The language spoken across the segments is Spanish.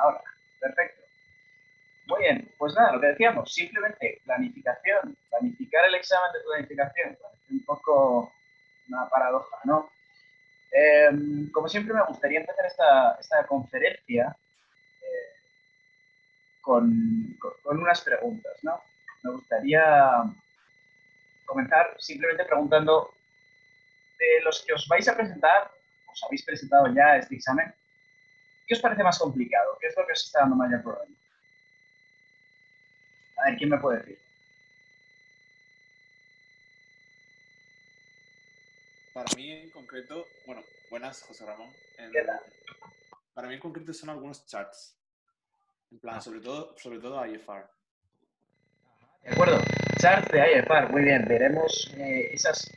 Ahora, perfecto. Muy bien, pues nada, lo que decíamos, simplemente planificación, planificar el examen de planificación, parece un poco una paradoja, ¿no? Como siempre me gustaría empezar esta conferencia eh, con unas preguntas, ¿no? Me gustaría comenzar simplemente preguntando, de los que os vais a presentar, os habéis presentado ya este examen, ¿qué os parece más complicado? ¿Qué es lo que os está dando mayor problema? A ver, ¿quién me puede decir? Para mí en concreto, bueno, buenas, José Ramón. ¿Qué tal? Para mí en concreto son algunos charts. En plan, sobre todo IFR. De acuerdo. Chart de IFR, muy bien. Veremos esas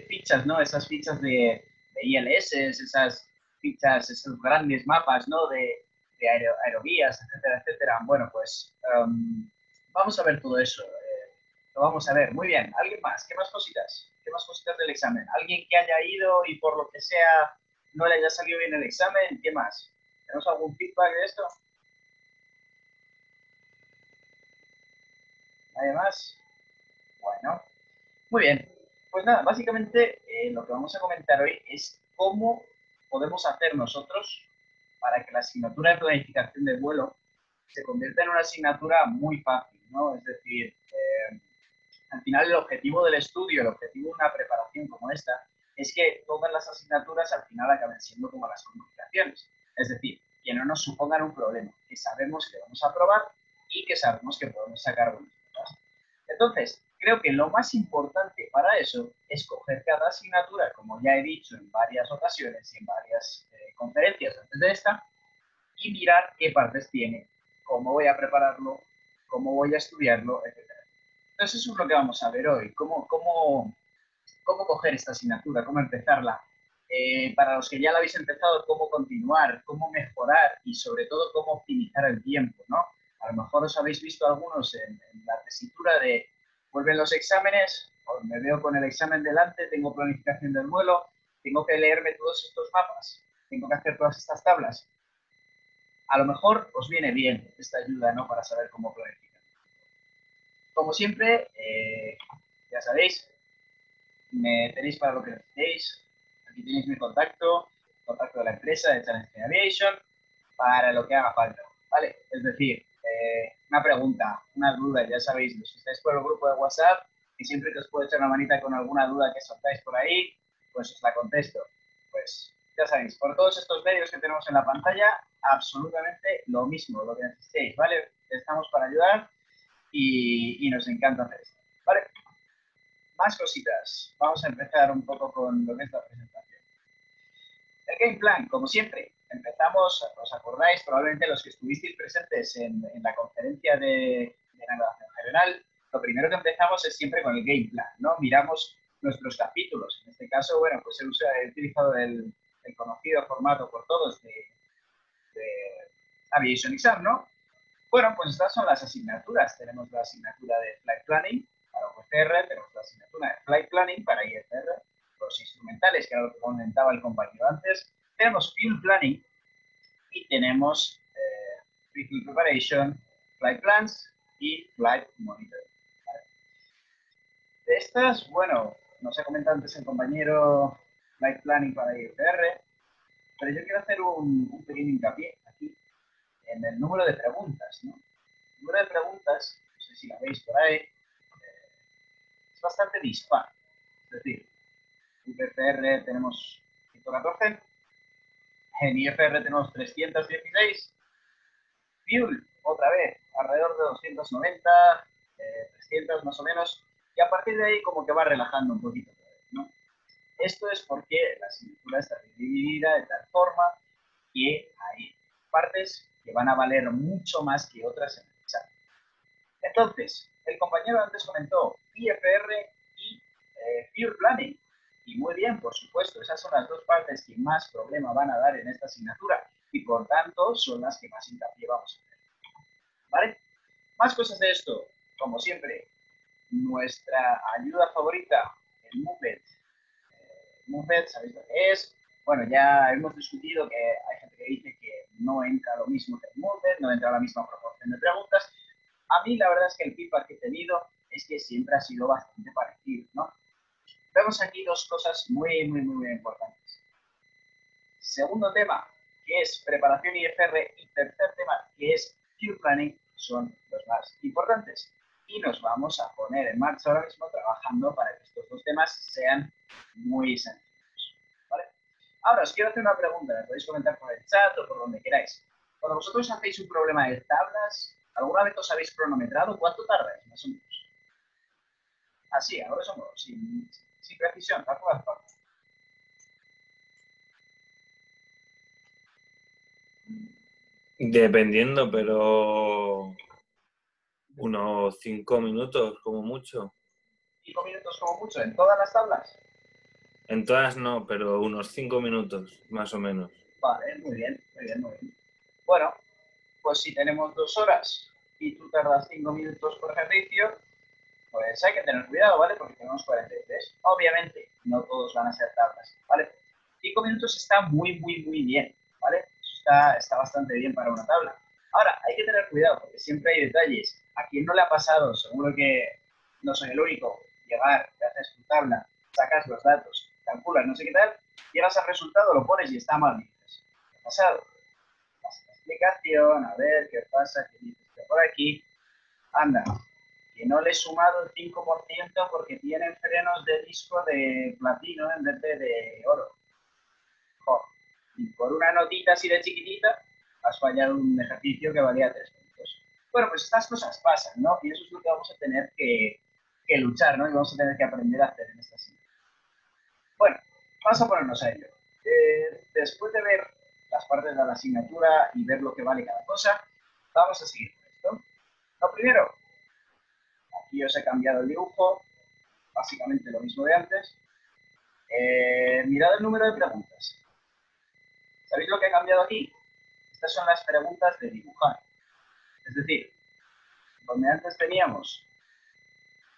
fichas, ¿no? Esas fichas de ILS, esas fichas, esos grandes mapas, ¿no? De aerovías, etcétera, etcétera. Bueno, pues vamos a ver todo eso. Lo vamos a ver. Muy bien. ¿Alguien más? ¿Qué más cositas? ¿Qué más cositas del examen? ¿Alguien que haya ido y por lo que sea no le haya salido bien el examen? ¿Qué más? ¿Tenemos algún feedback de esto? ¿Nadie más? Bueno. Muy bien, pues nada, básicamente lo que vamos a comentar hoy es cómo podemos hacer nosotros para que la asignatura de planificación de vuelo se convierta en una asignatura muy fácil, ¿no? Es decir, al final el objetivo del estudio, el objetivo de una preparación como esta, es que todas las asignaturas al final acaben siendo como las comunicaciones. Es decir, que no nos supongan un problema, que sabemos que vamos a probar y que sabemos que podemos sacar buenas notas. Entonces, creo que lo más importante para eso es coger cada asignatura, como ya he dicho en varias ocasiones y en varias conferencias antes de esta, y mirar qué partes tiene, cómo voy a prepararlo, cómo voy a estudiarlo, etcétera. Entonces, eso es lo que vamos a ver hoy, cómo coger esta asignatura, cómo empezarla. Para los que ya la habéis empezado, cómo continuar, cómo mejorar y sobre todo cómo optimizar el tiempo, ¿no? A lo mejor os habéis visto algunos en la tesitura de vuelven los exámenes, o me veo con el examen delante, tengo planificación del vuelo, tengo que leerme todos estos mapas, tengo que hacer todas estas tablas. A lo mejor os viene bien esta ayuda, ¿no? Para saber cómo planificar. Como siempre, ya sabéis, me tenéis para lo que necesitéis. Aquí tenéis mi contacto, contacto de la empresa de Challenge Aviation, para lo que haga falta. ¿Vale? Es decir, una pregunta, una duda, ya sabéis, los que estáis por el grupo de WhatsApp, y siempre que os puedo echar una manita con alguna duda que soltáis por ahí, pues os la contesto. Pues ya sabéis, por todos estos medios que tenemos en la pantalla, absolutamente lo mismo, lo que necesitéis, ¿vale? Estamos para ayudar y nos encanta hacer esto, ¿vale? Más cositas. Vamos a empezar un poco con lo que es la presentación. El game plan, como siempre, empezamos, ¿os acordáis? Probablemente los que estuvisteis presentes en la conferencia de navegación general, lo primero que empezamos es siempre con el game plan, ¿no? Miramos nuestros capítulos. En este caso, bueno, pues he utilizado el conocido formato por todos de Aviation Exam, ¿no? Bueno, pues estas son las asignaturas. Tenemos la asignatura de Flight Planning para UFR, tenemos la asignatura de Flight Planning para IFR, los instrumentales, que era lo que comentaba el compañero antes. Tenemos Fuel Planning y tenemos Fuel Preparation, Flight Plans y Flight Monitoring. ¿Vale? De estas, bueno, nos ha comentado antes el compañero Flight Planning para IFR, pero yo quiero hacer un pequeño hincapié aquí en el número de preguntas, ¿no? El número de preguntas, no sé si la veis por ahí, es bastante dispar. Es decir, en UPFR tenemos 114, en IFR tenemos 316, Fuel, otra vez, alrededor de 290, 300 más o menos, y a partir de ahí como que va relajando un poquito, ¿no? Esto es porque la asignatura está dividida de tal forma que hay partes que van a valer mucho más que otras en el examen. Entonces, el compañero antes comentó IFR y Fuel Planning. Y muy bien, por supuesto, esas son las dos partes que más problema van a dar en esta asignatura y por tanto son las que más hincapié vamos a hacer. ¿Vale? Más cosas de esto, como siempre, nuestra ayuda favorita, el Moved. Moved, ¿sabéis lo que es? Bueno, ya hemos discutido que hay gente que dice que no entra lo mismo que el Moved, no entra la misma proporción de preguntas. A mí la verdad es que el feedback que he tenido es que siempre ha sido bastante parecido, ¿no? Vemos aquí dos cosas muy importantes. Segundo tema, que es preparación IFR, y tercer tema, que es Field Planning, son los más importantes. Y nos vamos a poner en marcha ahora mismo trabajando para que estos dos temas sean muy sencillos, ¿vale? Ahora, os quiero hacer una pregunta, la podéis comentar por el chat o por donde queráis. Cuando vosotros hacéis un problema de tablas, ¿alguna vez os habéis cronometrado? ¿Cuánto tardáis, más o menos? Así, a grosso modo, sin precisión, tal cual. Dependiendo, pero unos 5 minutos como mucho. 5 minutos como mucho, en todas las tablas. En todas no, pero unos 5 minutos, más o menos. Vale, muy bien. Bueno, pues si tenemos 2 horas y tú tardas 5 minutos por ejercicio, pues hay que tener cuidado, ¿vale? Porque tenemos 43. Obviamente, no todos van a ser tablas, ¿vale? 5 minutos está muy bien, ¿vale? Eso está bastante bien para una tabla. Ahora, hay que tener cuidado porque siempre hay detalles. A quien no le ha pasado, seguro que no soy el único, llegar, te haces tu tabla, sacas los datos, calculas, no sé qué tal, llegas al resultado, lo pones y está mal. Dices, ¿qué ha pasado? Pasas la explicación, a ver qué pasa, qué dices que por aquí, anda, que no le he sumado el 5% porque tienen frenos de disco de platino en vez de oro. Joder. Y por una notita así de chiquitita, has fallado un ejercicio que valía 3 puntos. Bueno, pues estas cosas pasan, ¿no? Y eso es lo que vamos a tener que luchar, ¿no? Y vamos a tener que aprender a hacer en esta asignatura. Bueno, vamos a ponernos a ello. Después de ver las partes de la asignatura y ver lo que vale cada cosa, vamos a seguir con esto. Lo primero, aquí os he cambiado el dibujo, básicamente lo mismo de antes. Mirad el número de preguntas. ¿Sabéis lo que ha cambiado aquí? Estas son las preguntas de dibujar. Es decir, donde antes teníamos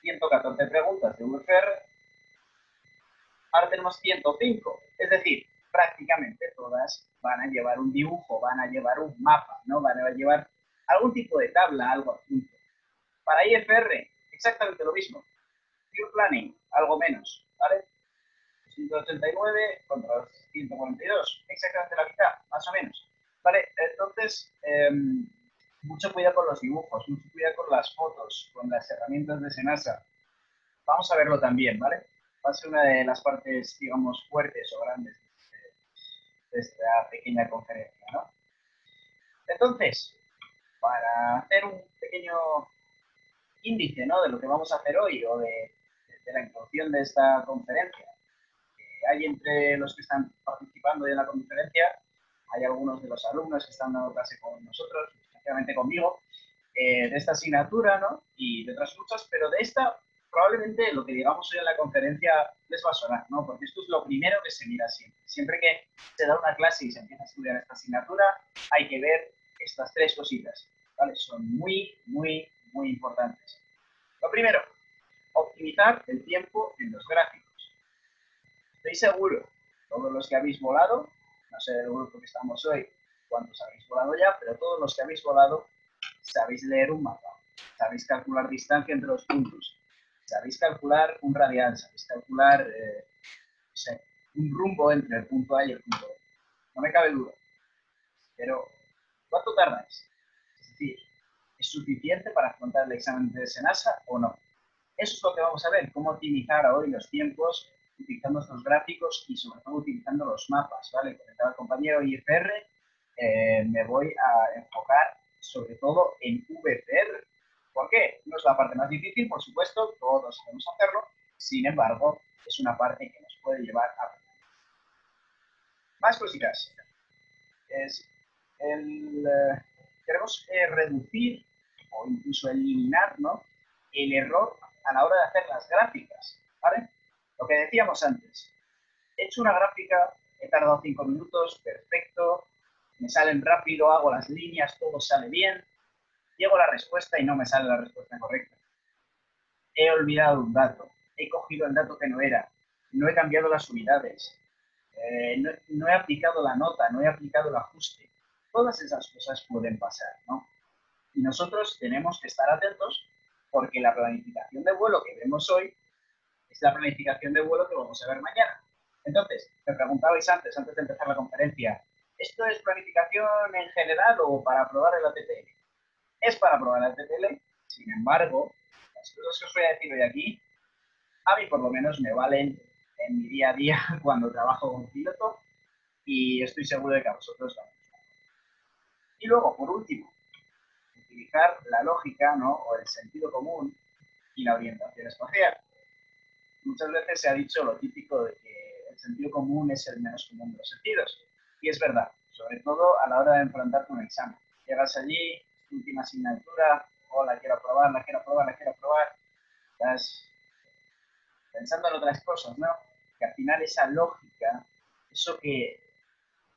114 preguntas de VFR, ahora tenemos 105. Es decir, prácticamente todas van a llevar un dibujo, van a llevar un mapa, ¿no? Van a llevar algún tipo de tabla, algo adjunto. Para IFR, exactamente lo mismo. Field Planning, algo menos, ¿vale? 189 contra los 142, exactamente la mitad, más o menos. Vale, entonces, mucho cuidado con los dibujos, mucho cuidado con las fotos, con las herramientas de Senasa. Vamos a verlo también, ¿vale? Va a ser una de las partes, digamos, fuertes o grandes de esta pequeña conferencia, ¿no? Entonces, para hacer un pequeño índice, ¿no?, de lo que vamos a hacer hoy o de la introducción de esta conferencia, hay entre los que están participando en la conferencia, hay algunos de los alumnos que están dando clase con nosotros, especialmente conmigo, de esta asignatura, ¿no? Y de otras muchas, pero de esta probablemente lo que digamos hoy en la conferencia les va a sonar, ¿no? Porque esto es lo primero que se mira siempre. Siempre que se da una clase y se empieza a estudiar esta asignatura, hay que ver estas 3 cositas, ¿vale? Son muy importantes. Lo primero, optimizar el tiempo en los gráficos. Estoy seguro, todos los que habéis volado, no sé del grupo que estamos hoy, cuántos habéis volado ya, pero todos los que habéis volado sabéis leer un mapa, sabéis calcular distancia entre los puntos, sabéis calcular un radial, sabéis calcular no sé, un rumbo entre el punto A y el punto B. No me cabe duda. Pero, ¿cuánto tardáis? Es decir, ¿es suficiente para afrontar el examen de Senasa o no? Eso es lo que vamos a ver, cómo optimizar hoy los tiempos utilizando estos gráficos y sobre todo utilizando los mapas, ¿vale? Comentaba el compañero IFR, me voy a enfocar sobre todo en VFR. ¿Por qué? No es la parte más difícil, por supuesto, todos sabemos hacerlo, sin embargo, es una parte que nos puede llevar a aprender. Más cositas. Queremos reducir o incluso eliminar, ¿no?, el error a la hora de hacer las gráficas, ¿vale? Lo que decíamos antes. He hecho una gráfica, he tardado 5 minutos, perfecto, me salen rápido, hago las líneas, todo sale bien, llego a la respuesta y no me sale la respuesta correcta. He olvidado un dato. he cogido el dato que no era, no he cambiado las unidades, no he aplicado la nota, no he aplicado el ajuste. Todas esas cosas pueden pasar, ¿no? Y nosotros tenemos que estar atentos porque la planificación de vuelo que vemos hoy es la planificación de vuelo que vamos a ver mañana. Entonces, me preguntabais antes de empezar la conferencia, ¿esto es planificación en general o para probar el ATTL? Es para probar el ATTL, sin embargo, las cosas que os voy a decir hoy aquí, a mí por lo menos me valen en mi día a día cuando trabajo con piloto y estoy seguro de que a vosotros también. Y luego, por último, utilizar la lógica, ¿no? O el sentido común y la orientación espacial. Muchas veces se ha dicho lo típico de que el sentido común es el menos común de los sentidos. Y es verdad, sobre todo a la hora de enfrentarte a un examen. Llegas allí, última asignatura, oh, la quiero aprobar, la quiero aprobar, la quiero aprobar. Estás pensando en otras cosas, ¿no? Que al final esa lógica, eso que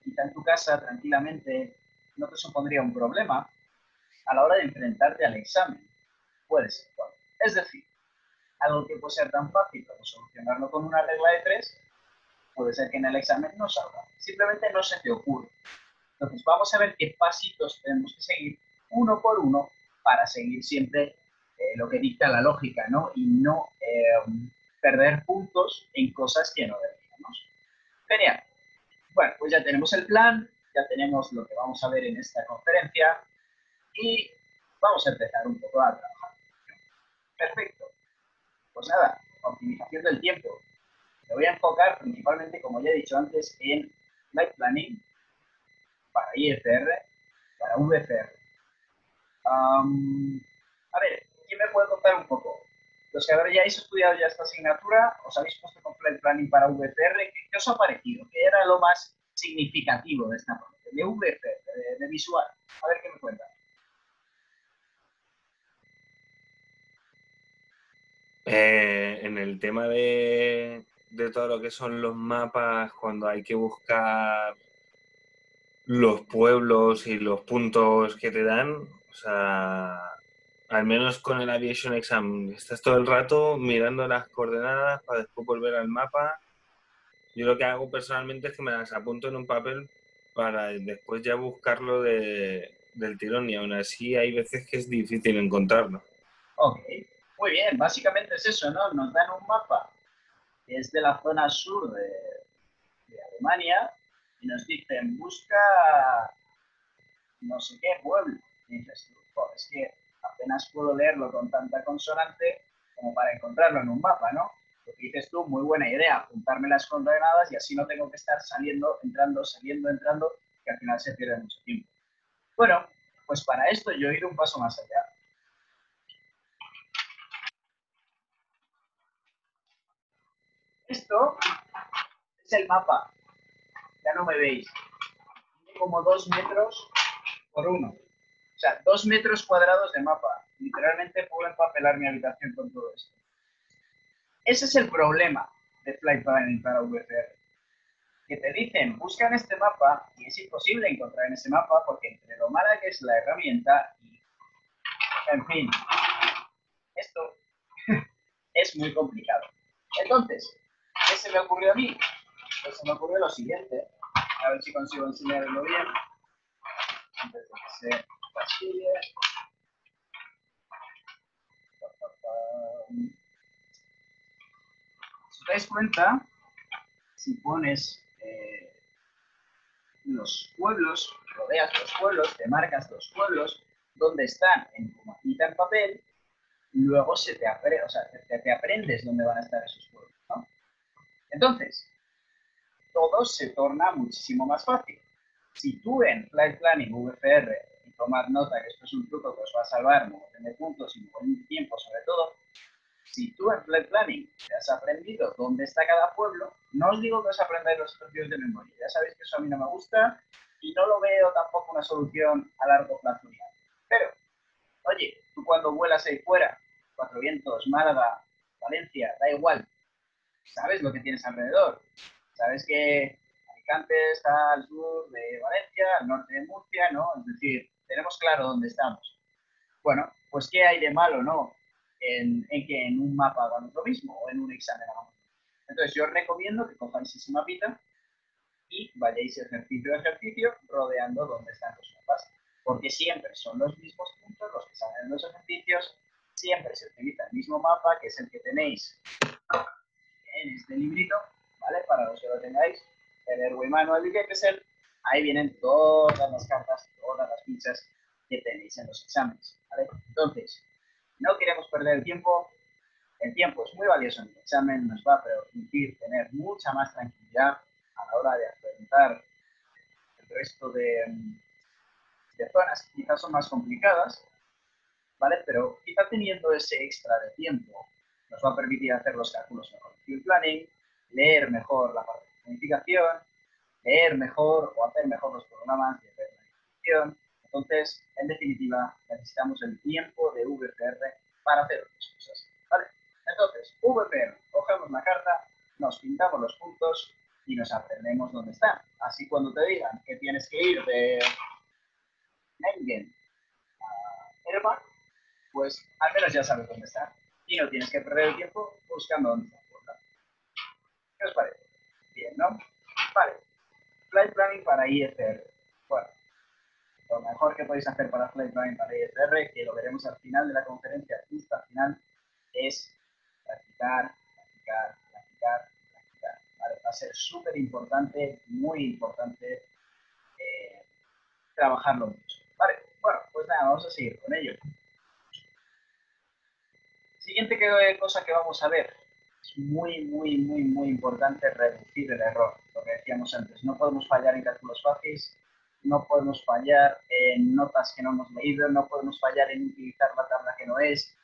quizá en tu casa tranquilamente no te supondría un problema, a la hora de enfrentarte al examen, puede ser. Es decir, algo que puede ser tan fácil como solucionarlo con una regla de 3, puede ser que en el examen no salga. Simplemente no se te ocurre. Entonces, vamos a ver qué pasitos tenemos que seguir uno por uno para seguir siempre lo que dicta la lógica, ¿no? Y no perder puntos en cosas que no deberíamos. Genial. Bueno, pues ya tenemos el plan, ya tenemos lo que vamos a ver en esta conferencia y vamos a empezar un poco a trabajar. Perfecto. Pues nada, optimización del tiempo. Me voy a enfocar principalmente, como ya he dicho antes, en Flight Planning para IFR, para VFR. A ver, ¿quién me puede contar un poco? Los que habréis estudiado ya esta asignatura, os habéis puesto con Flight Planning para VFR, ¿qué os ha parecido? ¿Qué era lo más significativo de esta parte? De VFR, de visual. A ver qué me cuentan. En el tema de todo lo que son los mapas, cuando hay que buscar los pueblos y los puntos que te dan, o sea, al menos con el Aviation Exam, estás todo el rato mirando las coordenadas para después volver al mapa. Yo lo que hago personalmente es que me las apunto en un papel para después ya buscarlo del tirón y aún así hay veces que es difícil encontrarlo. Ok, muy bien, básicamente es eso, ¿no? Nos dan un mapa que es de la zona sur de Alemania y nos dicen, busca no sé qué pueblo. Y dices, oh, es que apenas puedo leerlo con tanta consonante como para encontrarlo en un mapa, ¿no? Lo que dices tú, muy buena idea, apuntarme las coordenadas y así no tengo que estar saliendo, entrando, saliendo, entrando, que al final se pierde mucho tiempo. Bueno, pues para esto yo he ido un paso más allá. Esto es el mapa, ya no me veis, tiene como 2 metros por 1. O sea, 2 metros cuadrados de mapa. Literalmente puedo empapelar mi habitación con todo esto. Ese es el problema de Flight Planning para VFR. Que te dicen, busca en este mapa, y es imposible encontrar en ese mapa porque entre lo mala que es la herramienta y, en fin, esto es muy complicado. Entonces, ¿qué se me ocurrió a mí? Pues se me ocurrió lo siguiente. A ver si consigo enseñarlo bien. Antes de que se fastidie. Si os dais cuenta, si pones los pueblos, rodeas los pueblos, te marcas los pueblos donde están en tu mapita en papel, luego te aprendes dónde van a estar esos pueblos, ¿no? Entonces, todo se torna muchísimo más fácil. Si tú en Flight Planning VFR, y tomad nota que esto es un truco que os va a salvar un montón de puntos y un montón de tiempo sobre todo, si tú en Flight Planning te has aprendido dónde está cada pueblo, no os digo que os aprendáis los ejercicios de memoria, ya sabéis que eso a mí no me gusta y no lo veo tampoco una solución a largo plazo. Pero, oye, tú cuando vuelas ahí fuera, Cuatro Vientos, Málaga, Valencia, da igual, sabes lo que tienes alrededor. Sabes que Alicante está al sur de Valencia, al norte de Murcia, ¿no? Es decir, tenemos claro dónde estamos. Bueno, pues ¿qué hay de malo, no? que en un mapa hagamos lo mismo o en un examen hagamos lo mismo. Entonces yo os recomiendo que cojáis ese mapita y vayáis ejercicio a ejercicio rodeando donde están los mapas, porque siempre son los mismos puntos los que salen en los ejercicios, siempre se utiliza el mismo mapa, que es el que tenéis en este librito, ¿vale? Para los que lo tengáis, el Airway Manual de Excel, ahí vienen todas las cartas, todas las fichas que tenéis en los exámenes, ¿vale? Entonces, no queremos perder el tiempo es muy valioso en el examen, nos va a permitir tener mucha más tranquilidad a la hora de afrontar el resto de zonas que quizás son más complicadas, ¿vale? Pero quizá teniendo ese extra de tiempo nos va a permitir hacer los cálculos mejor en Field Planning, leer mejor la parte de planificación, leer mejor o hacer mejor los programas de planificación. Entonces, en definitiva, necesitamos el tiempo de VCR para hacer otras cosas, ¿vale? Entonces, VCR, cogemos la carta, nos pintamos los puntos y nos aprendemos dónde están. Así cuando te digan que tienes que ir de Mengen a Erba, pues al menos ya sabes dónde está. Y no tienes que perder el tiempo buscando dónde está. ¿Qué os parece? Bien, ¿no? Vale. Flight Planning para IFR. Bueno, lo mejor que podéis hacer para Flight Planning para IFR, que lo veremos al final de la conferencia, justo al final, es practicar, practicar, practicar, practicar. ¿Vale? Va a ser súper importante, muy importante trabajarlo mucho. Vale, bueno, pues nada, vamos a seguir con ello. Siguiente cosa que vamos a ver. Es muy, muy, muy, muy importante reducir el error. Lo que decíamos antes, no podemos fallar en cálculos fáciles, no podemos fallar en notas que no hemos leído, no podemos fallar en utilizar la tabla que no es.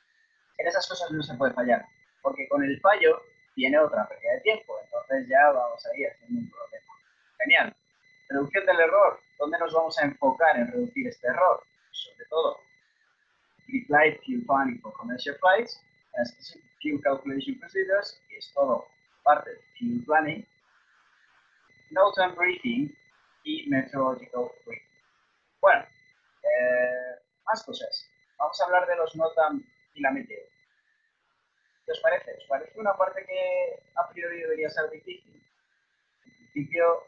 En esas cosas no se puede fallar, porque con el fallo viene otra pérdida de tiempo. Entonces ya vamos a ir haciendo un problema. Genial. Reducción del error. ¿Dónde nos vamos a enfocar en reducir este error? Sobre todo, pre-flight, fuel planning for commercial flights, specific fuel calculation procedures, que es todo parte de fuel planning, no-time briefing y meteorological briefing. Bueno, más cosas. Vamos a hablar de los no-time y la meteo. ¿Qué os parece? ¿Os parece una parte que a priori debería ser difícil? En principio,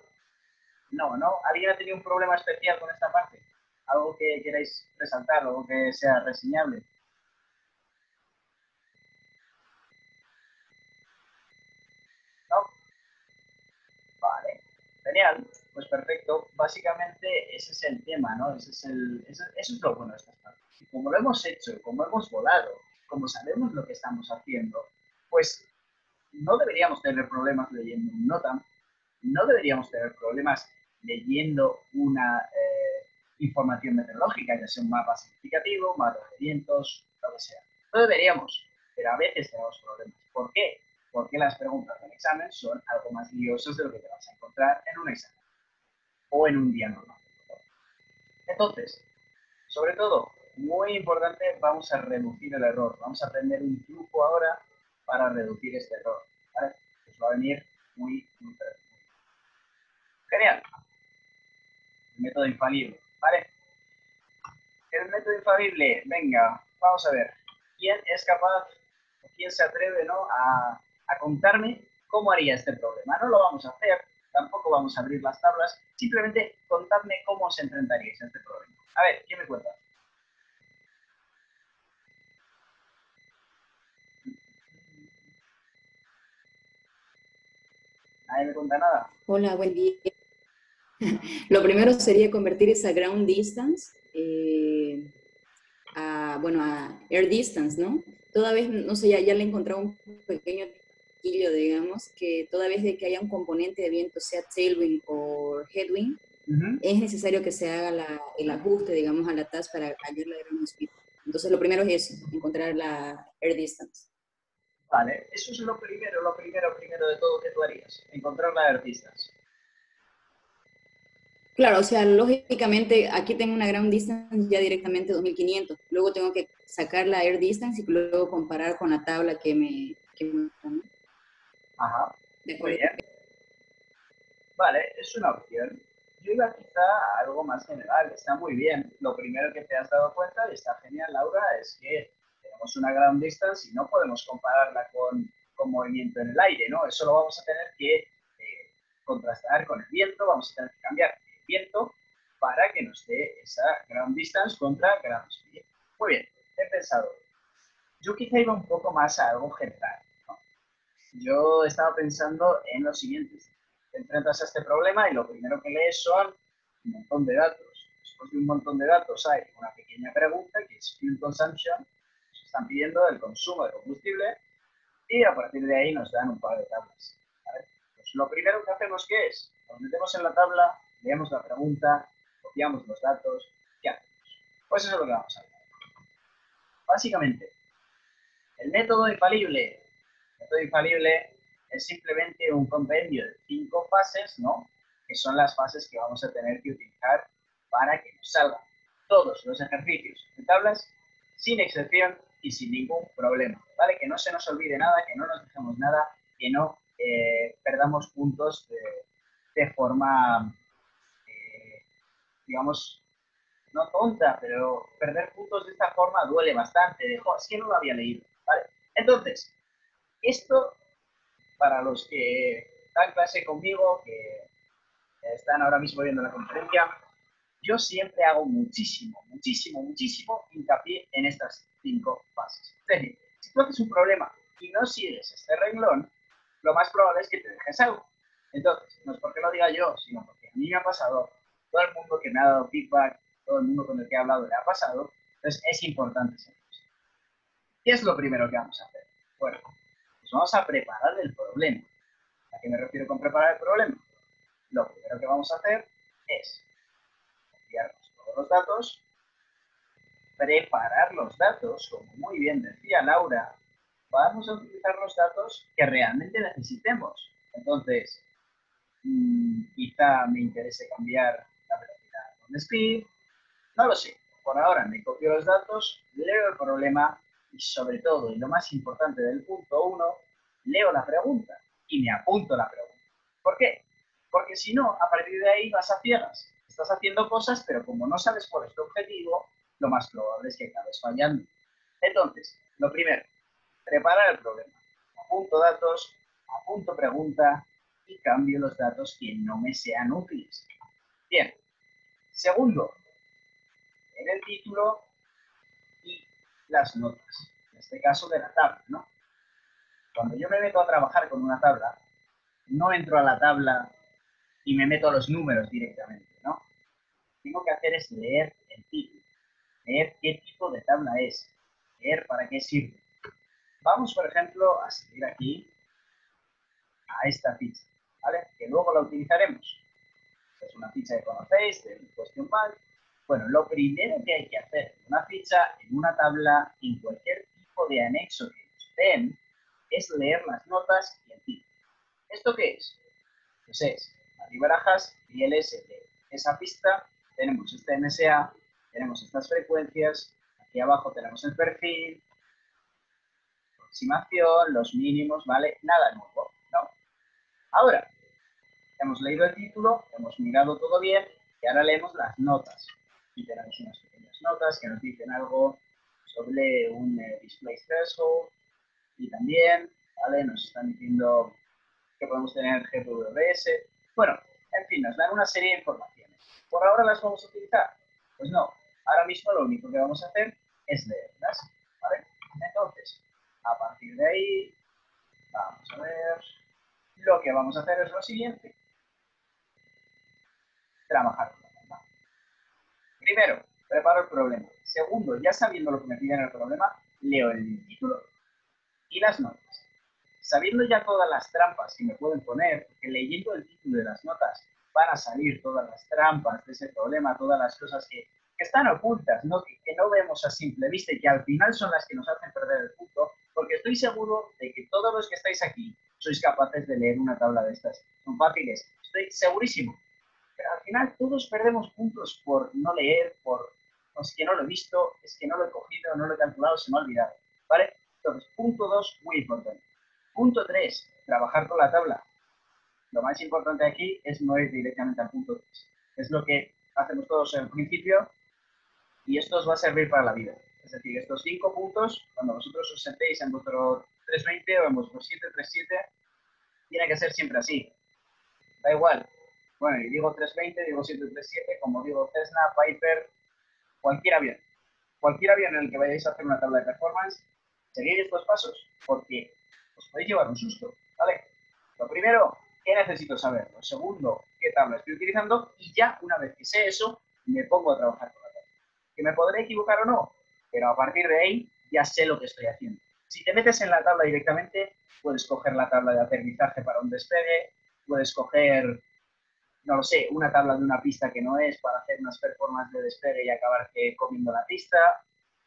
no, ¿no? ¿Alguien ha tenido un problema especial con esta parte? ¿Algo que queráis resaltar, algo que sea reseñable? ¿No? Vale, genial, pues perfecto. Básicamente ese es el tema, ¿no? Eso es lo bueno de estas partes. Y como lo hemos hecho, como hemos volado, como sabemos lo que estamos haciendo, pues no deberíamos tener problemas leyendo un NOTAM, no deberíamos tener problemas leyendo una información meteorológica, ya sea un mapa significativo, mapa de vientos, lo que sea. No deberíamos, pero a veces tenemos problemas. ¿Por qué? Porque las preguntas del examen son algo más liosas de lo que te vas a encontrar en un examen o en un día normal. Entonces, sobre todo, muy importante, vamos a reducir el error. Vamos a aprender un truco ahora para reducir este error. ¿Vale? Os va a venir muy, muy, muy genial. El método infalible. ¿Vale? El método infalible, venga, vamos a ver. ¿Quién es capaz, quién se atreve, ¿no? a contarme cómo haría este problema? No lo vamos a hacer, tampoco vamos a abrir las tablas, simplemente contadme cómo os enfrentaríais a este problema. A ver, ¿quién me cuenta? ¿Nadie me cuenta nada? Hola, buen día. Lo primero sería convertir esa ground distance a air distance, ¿no? Toda vez, no sé, ya le he encontrado un pequeño truquillo, digamos, que toda vez de que haya un componente de viento, sea tailwind o headwind, es necesario que se haga el ajuste, digamos, a la TAS para hallar la ground speed. Entonces, lo primero es eso, encontrar la air distance. Vale, eso es lo primero de todo que tú harías, encontrar la air distance. Claro, o sea, lógicamente aquí tengo una ground distance ya directamente 2500. Luego tengo que sacar la air distance y luego comparar con la tabla que me muestra, ¿no? Ajá, De muy acuerdo. bien. Vale, es una opción. Yo iba quizá a algo más general, está muy bien. Lo primero que te has dado cuenta, y está genial, Laura, es que tenemos tenemos una ground distance y no podemos compararla con movimiento en el aire, ¿no? Eso lo vamos a tener que contrastar con el viento, vamos a tener que cambiar el viento para que nos dé esa ground distance contra ground speed. Muy bien, he pensado. Yo quizá iba un poco más a algo general, ¿no? Yo estaba pensando en lo siguiente. Te enfrentas a este problema y lo primero que lees son un montón de datos. Después de un montón de datos hay una pequeña pregunta que es fuel consumption. Nos están pidiendo el consumo de combustible y a partir de ahí nos dan un par de tablas, ¿vale? Pues lo primero que hacemos, ¿qué es? Nos metemos en la tabla, leemos la pregunta, copiamos los datos, ¿qué hacemos? Pues eso es lo que vamos a hacer. Básicamente, el método infalible es simplemente un compendio de 5 fases, ¿no? Que son las fases que vamos a tener que utilizar para que nos salgan todos los ejercicios de tablas, sin excepción y sin ningún problema, ¿vale? Que no se nos olvide nada, que no nos dejemos nada, que no perdamos puntos de forma, digamos, no tonta, pero perder puntos de esta forma duele bastante. Es que no lo había leído, ¿vale? Entonces, esto, para los que dan clase conmigo, que están ahora mismo viendo la conferencia, yo siempre hago muchísimo hincapié en estas 5 fases. Es decir, si tú haces un problema y no sigues este renglón, lo más probable es que te dejes algo. Entonces, no es porque lo diga yo, sino porque a mí me ha pasado, todo el mundo que me ha dado feedback, todo el mundo con el que he hablado le ha pasado, entonces es importante saber esto. ¿Qué es lo primero que vamos a hacer? Bueno, pues vamos a preparar el problema. ¿A qué me refiero con preparar el problema? Lo primero que vamos a hacer es enviarnos todos los datos, preparar los datos, como muy bien decía Laura, vamos a utilizar los datos que realmente necesitemos. Entonces, quizá me interese cambiar la velocidad con speed, no lo sé. Por ahora me copio los datos, leo el problema y sobre todo, y lo más importante del punto 1, leo la pregunta y me apunto la pregunta. ¿Por qué? Porque si no, a partir de ahí vas a ciegas. Estás haciendo cosas, pero como no sabes cuál es tu objetivo, lo más probable es que acabes fallando. Entonces, lo primero, preparar el problema. Apunto datos, apunto pregunta y cambio los datos que no me sean útiles. Bien. Segundo, en el título y las notas. En este caso de la tabla, ¿no? Cuando yo me meto a trabajar con una tabla, no entro a la tabla y me meto a los números directamente, ¿no? Lo que tengo que hacer es leer el título, leer qué tipo de tabla es, leer para qué sirve. Vamos, por ejemplo, a seguir aquí a esta ficha, ¿vale? Que luego la utilizaremos. Es una ficha que conocéis, del question bank. Bueno, lo primero que hay que hacer en una ficha, en una tabla, en cualquier tipo de anexo que nos den, es leer las notas y el título. ¿Esto qué es? Pues es, aquí barajas y LSD. Esa pista tenemos este MSA, tenemos estas frecuencias, aquí abajo tenemos el perfil, aproximación, los mínimos, ¿vale? Nada nuevo, ¿no? Ahora, hemos leído el título, hemos mirado todo bien y ahora leemos las notas. Aquí tenemos unas pequeñas notas que nos dicen algo sobre un display threshold y también, ¿vale? Nos están diciendo que podemos tener GPVS. Bueno, en fin, nos dan una serie de informaciones. ¿Por ahora las vamos a utilizar? Pues no. Ahora mismo lo único que vamos a hacer es leerlas, ¿vale? Entonces, a partir de ahí, vamos a ver. Lo que vamos a hacer es lo siguiente. Trabajar con la tabla. Primero, preparo el problema. Segundo, ya sabiendo lo que me piden el problema, leo el título y las notas. Sabiendo ya todas las trampas que me pueden poner, porque leyendo el título de las notas van a salir todas las trampas de ese problema, todas las cosas que están ocultas, ¿no? Que no vemos a simple vista y que al final son las que nos hacen perder el punto, porque estoy seguro de que todos los que estáis aquí sois capaces de leer una tabla de estas. Son fáciles, estoy segurísimo. Pero al final todos perdemos puntos por no leer, por es que no lo he visto, es que no lo he cogido, no lo he calculado, se me ha olvidado, ¿vale? Entonces, punto 2, muy importante. Punto 3, trabajar con la tabla. Lo más importante aquí es no ir directamente al punto 3. Es lo que hacemos todos en el principio y esto os va a servir para la vida. Es decir, estos 5 puntos, cuando vosotros os sentéis en vuestro 320 o en vuestro 737, tiene que ser siempre así. Da igual. Bueno, y digo 320, digo 737, como digo Cessna, Piper, cualquier avión. Cualquier avión en el que vayáis a hacer una tabla de performance, seguid estos pasos, porque os podéis llevar un susto, ¿vale? Lo primero, ¿qué necesito saber? Lo segundo, ¿qué tabla estoy utilizando? Y ya, una vez que sé eso, me pongo a trabajar con la tabla. ¿Que me podré equivocar o no? Pero a partir de ahí, ya sé lo que estoy haciendo. Si te metes en la tabla directamente, puedes coger la tabla de aterrizaje para un despegue, puedes coger, no lo sé, una tabla de una pista que no es para hacer unas performances de despegue y acabar comiendo la pista.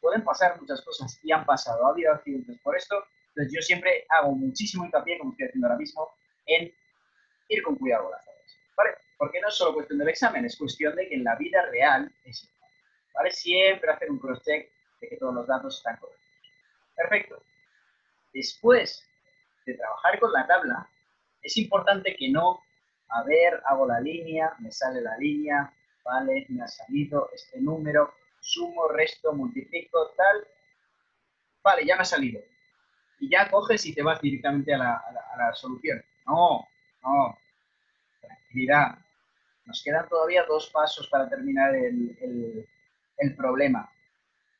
Pueden pasar muchas cosas y han pasado. Ha habido accidentes por esto. Entonces yo siempre hago muchísimo hincapié, como estoy haciendo ahora mismo, en ir con cuidado con las tablas, ¿vale? Porque no es solo cuestión del examen, es cuestión de que en la vida real es igual, ¿vale? Siempre hacer un cross-check de que todos los datos están correctos. Perfecto. Después de trabajar con la tabla, es importante que no, a ver, hago la línea, me sale la línea, vale, me ha salido este número, sumo, resto, multiplico, tal, vale, ya me ha salido. Y ya coges y te vas directamente a la solución. No, no, tranquilidad. Nos quedan todavía 2 pasos para terminar el problema.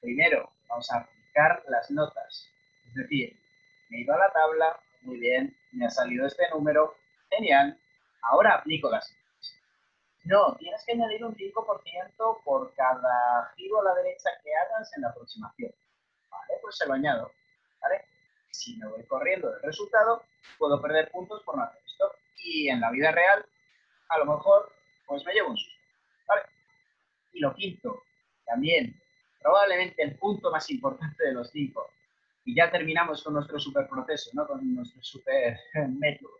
Primero, vamos a aplicar las notas. Es decir, me he ido a la tabla, muy bien, me ha salido este número, genial. Ahora aplico las notas. No, tienes que añadir un 5% por cada giro a la derecha que hagas en la aproximación. Vale, pues se lo añado. ¿Vale? Si me voy corriendo del resultado, puedo perder puntos por no hacer esto. Y en la vida real, a lo mejor, pues me llevo un susto. ¿Vale? Y lo quinto, también, probablemente el punto más importante de los 5, y ya terminamos con nuestro super proceso, ¿no? Con nuestro super método,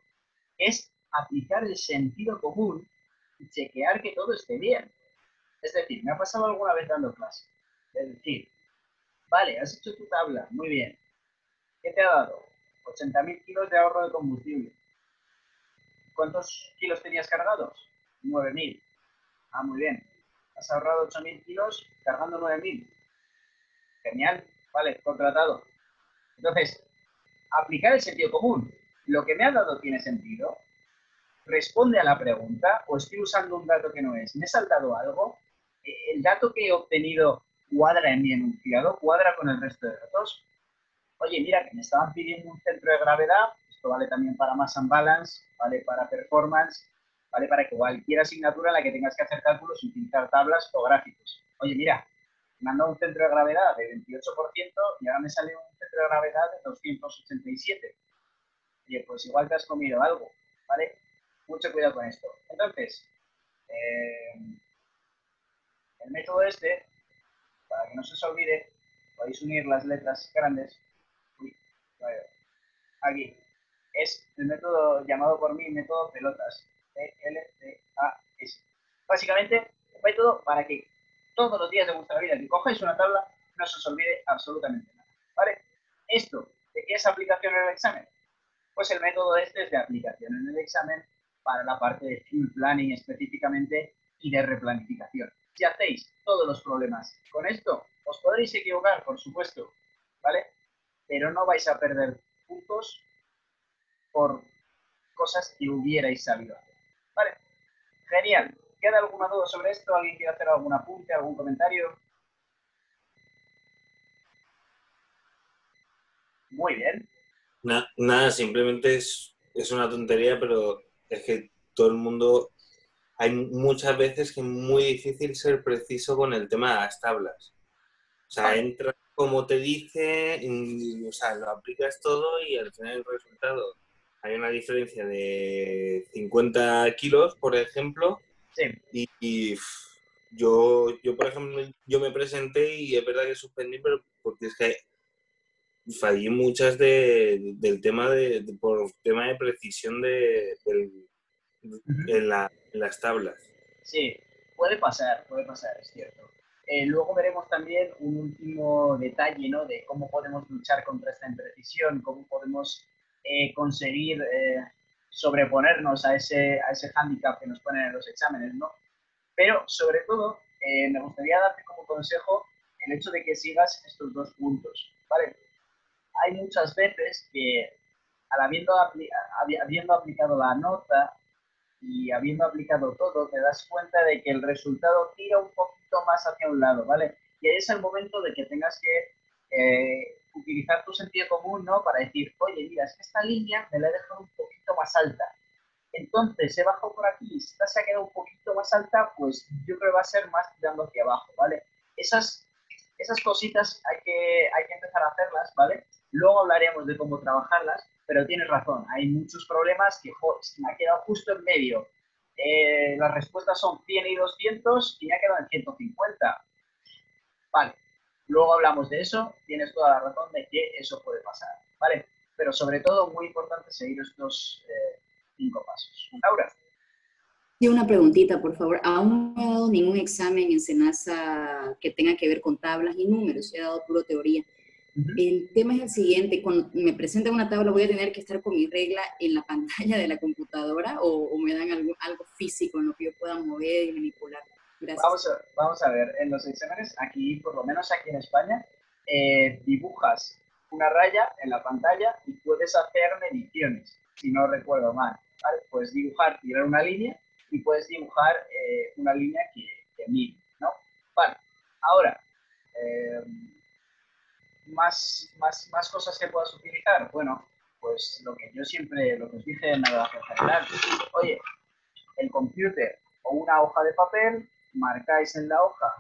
es aplicar el sentido común y chequear que todo esté bien. Es decir, me ha pasado alguna vez dando clase. Es decir, vale, has hecho tu tabla, muy bien. ¿Qué te ha dado? 80.000 kilos de ahorro de combustible. ¿Cuántos kilos tenías cargados? 9.000. Ah, muy bien. Has ahorrado 8.000 kilos cargando 9.000. Genial. Vale, contratado. Entonces, aplicar el sentido común. ¿Lo que me ha dado tiene sentido? ¿Responde a la pregunta o estoy usando un dato que no es? ¿Me he saltado algo? ¿El dato que he obtenido cuadra en mi enunciado? ¿Cuadra con el resto de datos? Oye, mira, que me estaban pidiendo un centro de gravedad. Esto vale también para Mass and Balance, vale para Performance, vale para cualquier asignatura en la que tengas que hacer cálculos y utilizar tablas o gráficos. Oye, mira, me han dado un centro de gravedad de 28% y ahora me sale un centro de gravedad de 287. Oye, pues igual te has comido algo, ¿vale? Mucho cuidado con esto. Entonces, el método este, para que no se os olvide, podéis unir las letras grandes. Uy, aquí. Es el método llamado por mí método pelotas. PLTAS. Básicamente, un método para que todos los días de vuestra vida que cojáis una tabla no se os olvide absolutamente nada. ¿Vale? Esto, ¿de qué es aplicación en el examen? Pues el método este es de aplicación en el examen para la parte de fuel planning específicamente y de replanificación. Si hacéis todos los problemas con esto, os podréis equivocar, por supuesto, ¿vale? Pero no vais a perder puntos por cosas que hubierais sabido hacer. ¿Vale? Genial. ¿Queda alguna duda sobre esto? ¿Alguien quiere hacer algún apunte, algún comentario? Muy bien. Nada, simplemente es una tontería, pero es que todo el mundo... Hay muchas veces que es muy difícil ser preciso con el tema de las tablas. O sea, Vale. entra como te dice, o sea, lo aplicas todo y al final el resultado hay una diferencia de 50 kilos, por ejemplo, Sí. y yo, por ejemplo, yo me presenté y es verdad que suspendí, pero porque es que fallé muchas del tema por tema de precisión en las tablas. Sí, puede pasar, es cierto. Luego veremos también un último detalle, ¿no? De cómo podemos luchar contra esta imprecisión, cómo podemos conseguir sobreponernos a ese hándicap que nos ponen en los exámenes, ¿no? Pero, sobre todo, me gustaría darte como consejo el hecho de que sigas estos dos puntos, ¿vale? Hay muchas veces que habiendo aplicado la nota y habiendo aplicado todo, te das cuenta de que el resultado tira un poquito más hacia un lado, ¿vale? Y ahí es el momento de que tengas que utilizar tu sentido común, ¿no? Para decir, oye, mira, es que esta línea me la he dejado un poquito más alta. Entonces, he bajado por aquí, si esta se ha quedado un poquito más alta, pues yo creo que va a ser más tirando hacia abajo, ¿vale? Esas cositas hay que empezar a hacerlas, ¿vale? Luego hablaremos de cómo trabajarlas, pero tienes razón, hay muchos problemas que me ha quedado justo en medio. Las respuestas son 100 y 200 y me ha quedado en 150. Vale, luego hablamos de eso, tienes toda la razón de que eso puede pasar, ¿vale? Pero sobre todo, muy importante seguir estos 5 pasos. Laura. Y una preguntita, por favor. Aún no he dado ningún examen en SENASA que tenga que ver con tablas y números. He dado puro teoría. El tema es el siguiente. Cuando me presenten una tabla, ¿voy a tener que estar con mi regla en la pantalla de la computadora o me dan algo físico en lo que yo pueda mover y manipular? Gracias. Vamos a ver. En los exámenes, aquí, por lo menos aquí en España, dibujas una raya en la pantalla y puedes hacer mediciones, si no recuerdo mal, ¿vale? Puedes dibujar, tirar una línea y puedes dibujar una línea que mide, ¿no? Vale, ahora, más cosas que puedas utilizar. Bueno, pues lo que yo siempre, lo que os dije en navegación general, oye, el computer o una hoja de papel, marcáis en la hoja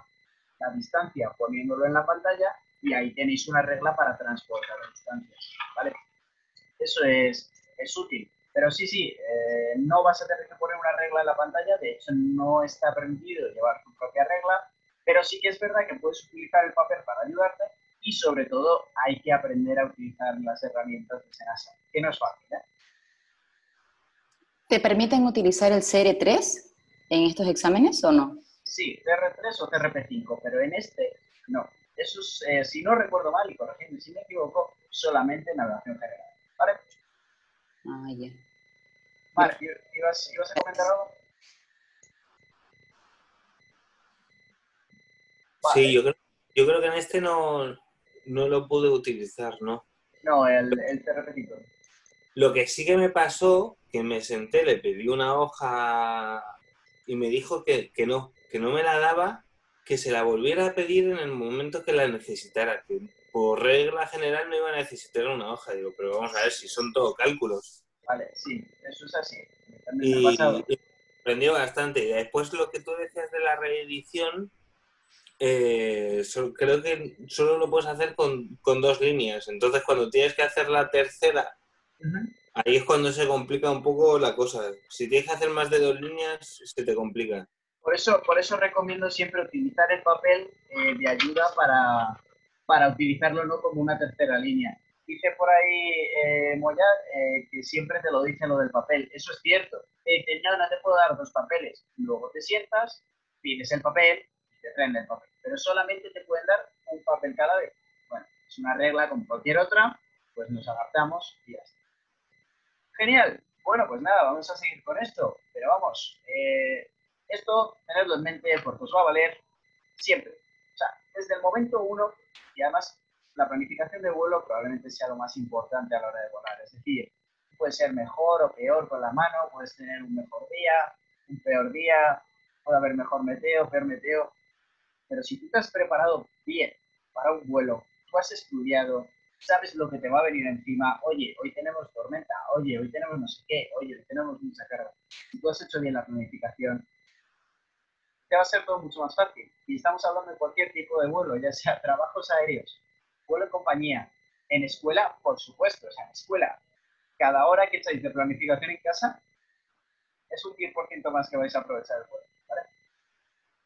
la distancia poniéndolo en la pantalla y ahí tenéis una regla para transportar las distancias, ¿vale? Eso es útil. Pero sí, no vas a tener que poner una regla en la pantalla, de hecho no está permitido llevar tu propia regla, pero sí que es verdad que puedes utilizar el papel para ayudarte y sobre todo hay que aprender a utilizar las herramientas de SENASA, que no es fácil, ¿eh? ¿Te permiten utilizar el CR3 en estos exámenes o no? Sí, CR3 o CRP5, pero en este no. Eso es, si no recuerdo mal, y corregidme si me equivoco, solamente navegación general, ¿vale? Ah, ya. Vale, ¿ibas a comentar algo? Vale. Sí, yo creo que en este no lo pude utilizar, ¿no? No, el CRP5. Lo que sí que me pasó, que me senté, le pedí una hoja y me dijo que no me la daba, que se la volviera a pedir en el momento que la necesitara, que por regla general no iba a necesitar una hoja. Digo, pero vamos a ver si son todo cálculos. Vale, sí, eso es así. También me ha pasado. Y me sorprendió bastante. Y después lo que tú decías de la reedición, creo que solo lo puedes hacer con 2 líneas. Entonces, cuando tienes que hacer la tercera, ahí es cuando se complica un poco la cosa. Si tienes que hacer más de 2 líneas, se te complica. Por eso recomiendo siempre utilizar el papel de ayuda para utilizarlo no como una tercera línea. Dice por ahí Moya que siempre te lo dice lo del papel. Eso es cierto. No te puedo dar 2 papeles. Luego te sientas, pides el papel y te traen el papel. Pero solamente te pueden dar un papel cada vez. Bueno, es una regla como cualquier otra, pues nos adaptamos y ya está. Genial. Bueno, pues nada, vamos a seguir con esto. Pero vamos, esto tenedlo en mente porque os va a valer siempre. O sea, desde el momento 1, y además la planificación de vuelo probablemente sea lo más importante a la hora de volar. Es decir, puede ser mejor o peor con la mano, puedes tener un mejor día, un peor día, puede haber mejor meteo, peor meteo. Pero si tú te has preparado bien para un vuelo, tú has estudiado, sabes lo que te va a venir encima, oye, hoy tenemos tormenta, oye, hoy tenemos no sé qué, oye, hoy tenemos mucha carga. Si tú has hecho bien la planificación, te va a ser todo mucho más fácil. Y estamos hablando de cualquier tipo de vuelo, ya sea trabajos aéreos, vuelo en compañía, en escuela, por supuesto, o sea, en escuela, cada hora que echáis de planificación en casa, es un 10% más que vais a aprovechar el vuelo, ¿vale?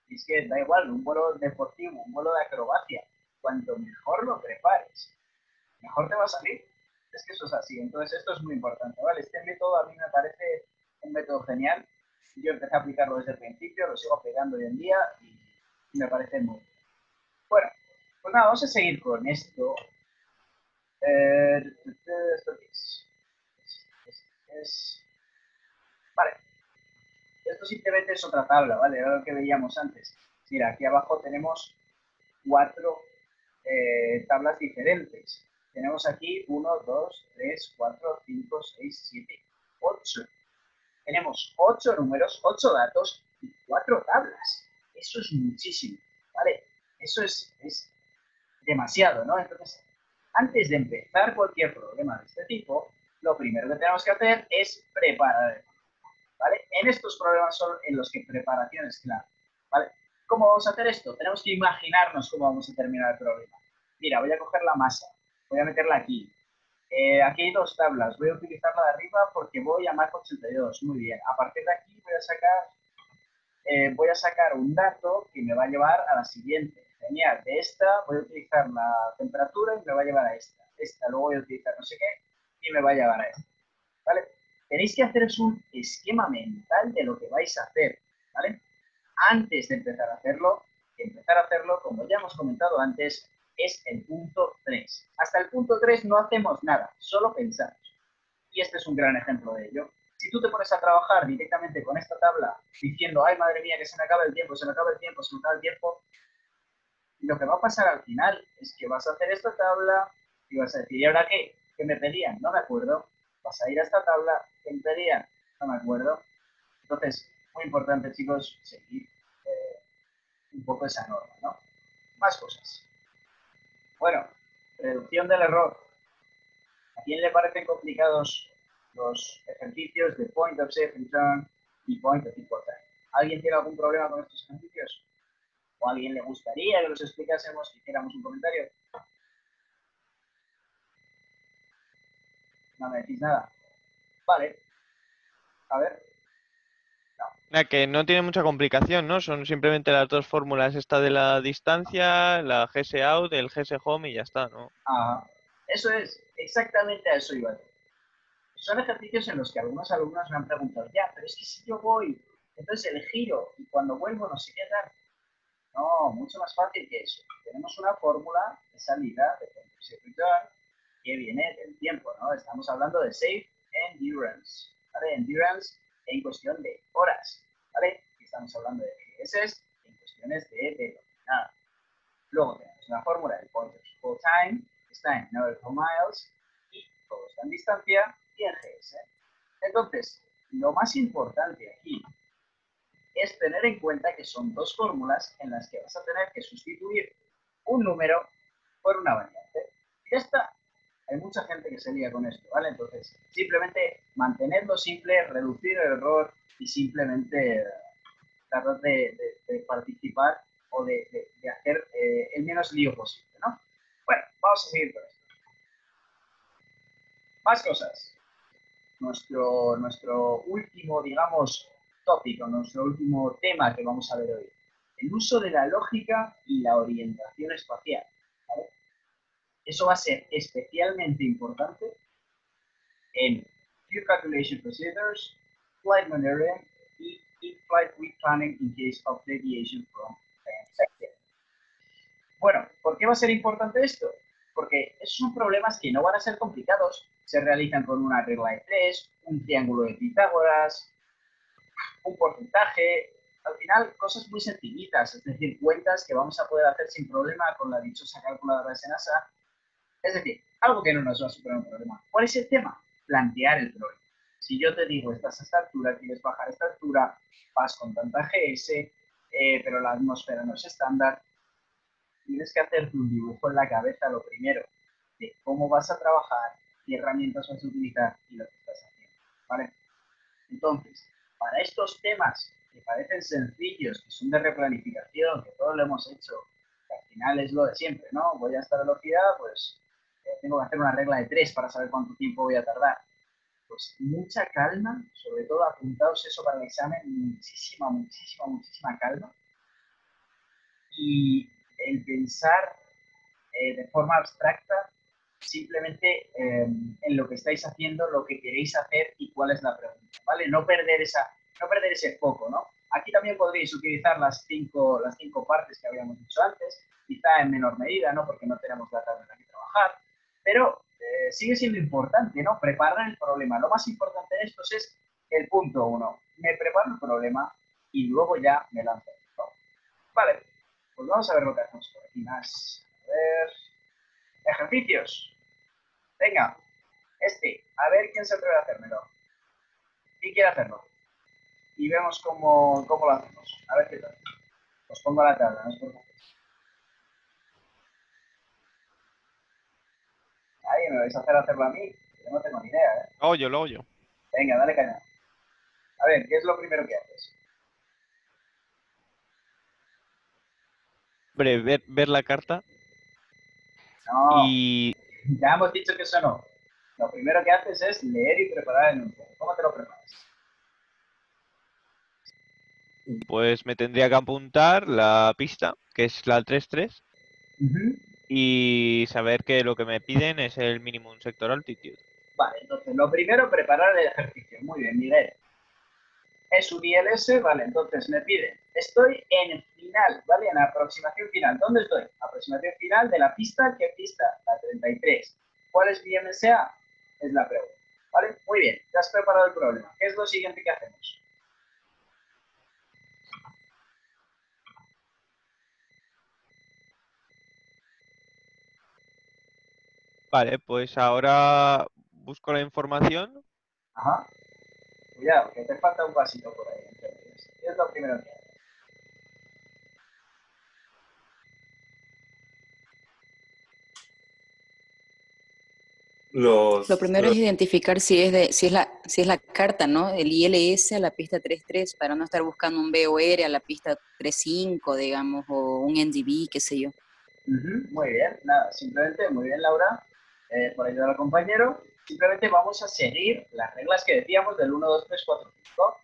Y es que da igual, un vuelo deportivo, un vuelo de acrobacia, cuanto mejor lo prepares, mejor te va a salir. Es que eso es así. Entonces, esto es muy importante, ¿vale? Este método a mí me parece un método genial. Yo empecé a aplicarlo desde el principio, lo sigo aplicando hoy en día y me parece muy bien. Bueno, pues nada, vamos a seguir con esto. ¿Esto qué es? Vale. Esto simplemente es otra tabla, ¿vale? Era lo que veíamos antes. Mira, aquí abajo tenemos 4 tablas diferentes. Tenemos aquí 1, 2, 3, 4, 5, 6, 7, 8. Tenemos 8 números, 8 datos y 4 tablas. Eso es muchísimo, ¿vale? Eso es demasiado, ¿no? Entonces, antes de empezar cualquier problema de este tipo, lo primero que tenemos que hacer es preparar el problema, ¿vale? En estos problemas son en los que preparación es clave, ¿vale? ¿Cómo vamos a hacer esto? Tenemos que imaginarnos cómo vamos a terminar el problema. Mira, voy a coger la masa, voy a meterla aquí. Aquí hay 2 tablas, voy a utilizar la de arriba porque voy a Mach 82, muy bien. A partir de aquí voy a sacar un dato que me va a llevar a la siguiente. Genial, de esta voy a utilizar la temperatura y me va a llevar a esta. Esta luego voy a utilizar no sé qué y me va a llevar a esta. ¿Vale? Tenéis que haceros un esquema mental de lo que vais a hacer, ¿vale? Antes de empezar a hacerlo, como ya hemos comentado antes, es el punto 3. Hasta el punto 3 no hacemos nada, solo pensamos. Y este es un gran ejemplo de ello. Si tú te pones a trabajar directamente con esta tabla diciendo, ay, madre mía, que se me acaba el tiempo, se me acaba el tiempo, se me acaba el tiempo, lo que va a pasar al final es que vas a hacer esta tabla y vas a decir, ¿y ahora qué? ¿Qué me pedían? No me acuerdo. Vas a ir a esta tabla, ¿qué me pedían? No me acuerdo. Entonces, muy importante, chicos, seguir un poco esa norma, ¿no? Más cosas. Bueno, reducción del error. ¿A quién le parecen complicados los ejercicios de point of safe return y point of equal time? ¿Alguien tiene algún problema con estos ejercicios? ¿O a alguien le gustaría que los explicásemos, que hiciéramos un comentario? No me decís nada. Vale. A ver. La que no tiene mucha complicación, ¿no? Son simplemente las 2 fórmulas, esta de la distancia, la GSOut, el GSHome y ya está, ¿no? Ajá. Eso es, exactamente a eso iba. Son ejercicios en los que algunos alumnos me han preguntado, ya, pero es que si yo voy, entonces el giro y cuando vuelvo no sé qué tal. No, mucho más fácil que eso. Tenemos una fórmula de salida de point of safe return que viene del tiempo, ¿no? Estamos hablando de safe endurance, ¿vale? Endurance en cuestión de horas, ¿vale? Estamos hablando de GS en cuestiones de velocidad. Luego tenemos la fórmula del point of equal time, que está en nautical miles, y todo está en distancia y en GS. Entonces, lo más importante aquí es tener en cuenta que son 2 fórmulas en las que vas a tener que sustituir un número por una variante. Y ya está. Hay mucha gente que se lía con esto, ¿vale? Entonces, simplemente mantenerlo simple, reducir el error y simplemente tratar de participar o de hacer el menos lío posible, ¿no? Bueno, vamos a seguir con esto. Más cosas. Nuestro último, digamos, tópico, nuestro último tema que vamos a ver hoy. El uso de la lógica y la orientación espacial, ¿vale? Eso va a ser especialmente importante en Queue Calculation Procedures, Flight Maneuvering y In-Flight Replanning in case of deviation from plan sector. Bueno, ¿por qué va a ser importante esto? Porque esos son problemas que no van a ser complicados, se realizan con una regla de 3, un triángulo de Pitágoras, un porcentaje, al final cosas muy sencillitas, es decir, cuentas que vamos a poder hacer sin problema con la dichosa calculadora de Senasa. Es decir, algo que no nos va a superar un problema. ¿Cuál es el tema? Plantear el problema. Si yo te digo, estás a esta altura, quieres bajar a esta altura, vas con tanta GS, pero la atmósfera no es estándar, tienes que hacerte un dibujo en la cabeza lo primero, de cómo vas a trabajar, qué herramientas vas a utilizar y lo que estás haciendo, ¿vale? Entonces, para estos temas que parecen sencillos, que son de replanificación, que todos lo hemos hecho, que al final es lo de siempre, ¿no? Voy a esta velocidad, pues tengo que hacer una regla de 3 para saber cuánto tiempo voy a tardar. Pues mucha calma, sobre todo apuntaos eso para el examen, muchísima calma. Y el pensar de forma abstracta simplemente en lo que estáis haciendo, lo que queréis hacer y cuál es la pregunta, ¿vale? No perder ese foco, ¿no? Aquí también podréis utilizar las cinco partes que habíamos dicho antes, quizá en menor medida, ¿no? Porque no tenemos la tabla en la que trabajar, pero sigue siendo importante, ¿no? Preparar el problema. Lo más importante de estos es el punto 1. Me preparo el problema y luego ya me lanzo, ¿no? Vale. Pues vamos a ver lo que hacemos por aquí más. A ver. Ejercicios. Venga. A ver quién se atreve a hacérmelo. ¿Quién quiere hacerlo? Y vemos cómo lo hacemos. A ver qué tal. Os pongo a la tabla, no os preocupéis. Ahí me vais a hacerlo a mí. Yo no tengo ni idea, ¿eh? Lo hago yo. Venga, dale caña. A ver, ¿qué es lo primero que haces? Hombre, ver la carta No, y ya hemos dicho que eso no. Lo primero que haces es leer y preparar el enunciado. ¿Cómo te lo preparas? pues me tendría que apuntar la pista, que es la 3-3, y saber que lo que me piden es el minimum sector altitude. Vale, entonces lo primero, preparar el ejercicio. Muy bien, Miguel. Es un ILS, vale, entonces me pide, estoy en final, ¿vale? En aproximación final. ¿Dónde estoy? Aproximación final de la pista, ¿qué pista? La 33. ¿Cuál es mi MSA? Es la pregunta, ¿vale? Muy bien, te has preparado el problema. ¿Qué es lo siguiente que hacemos? Vale, pues ahora busco la información. Ajá. Cuidado, que te falta un pasito por ahí. Entonces, ¿qué es lo primero que haces? Lo primero es identificar si es la carta, ¿no? El ILS a la pista 3.3 para no estar buscando un BOR a la pista 3.5, digamos, o un NDB, qué sé yo. Muy bien, nada, simplemente, muy bien, Laura, por ayudar al compañero. Simplemente vamos a seguir las reglas que decíamos del 1, 2, 3, 4, 5.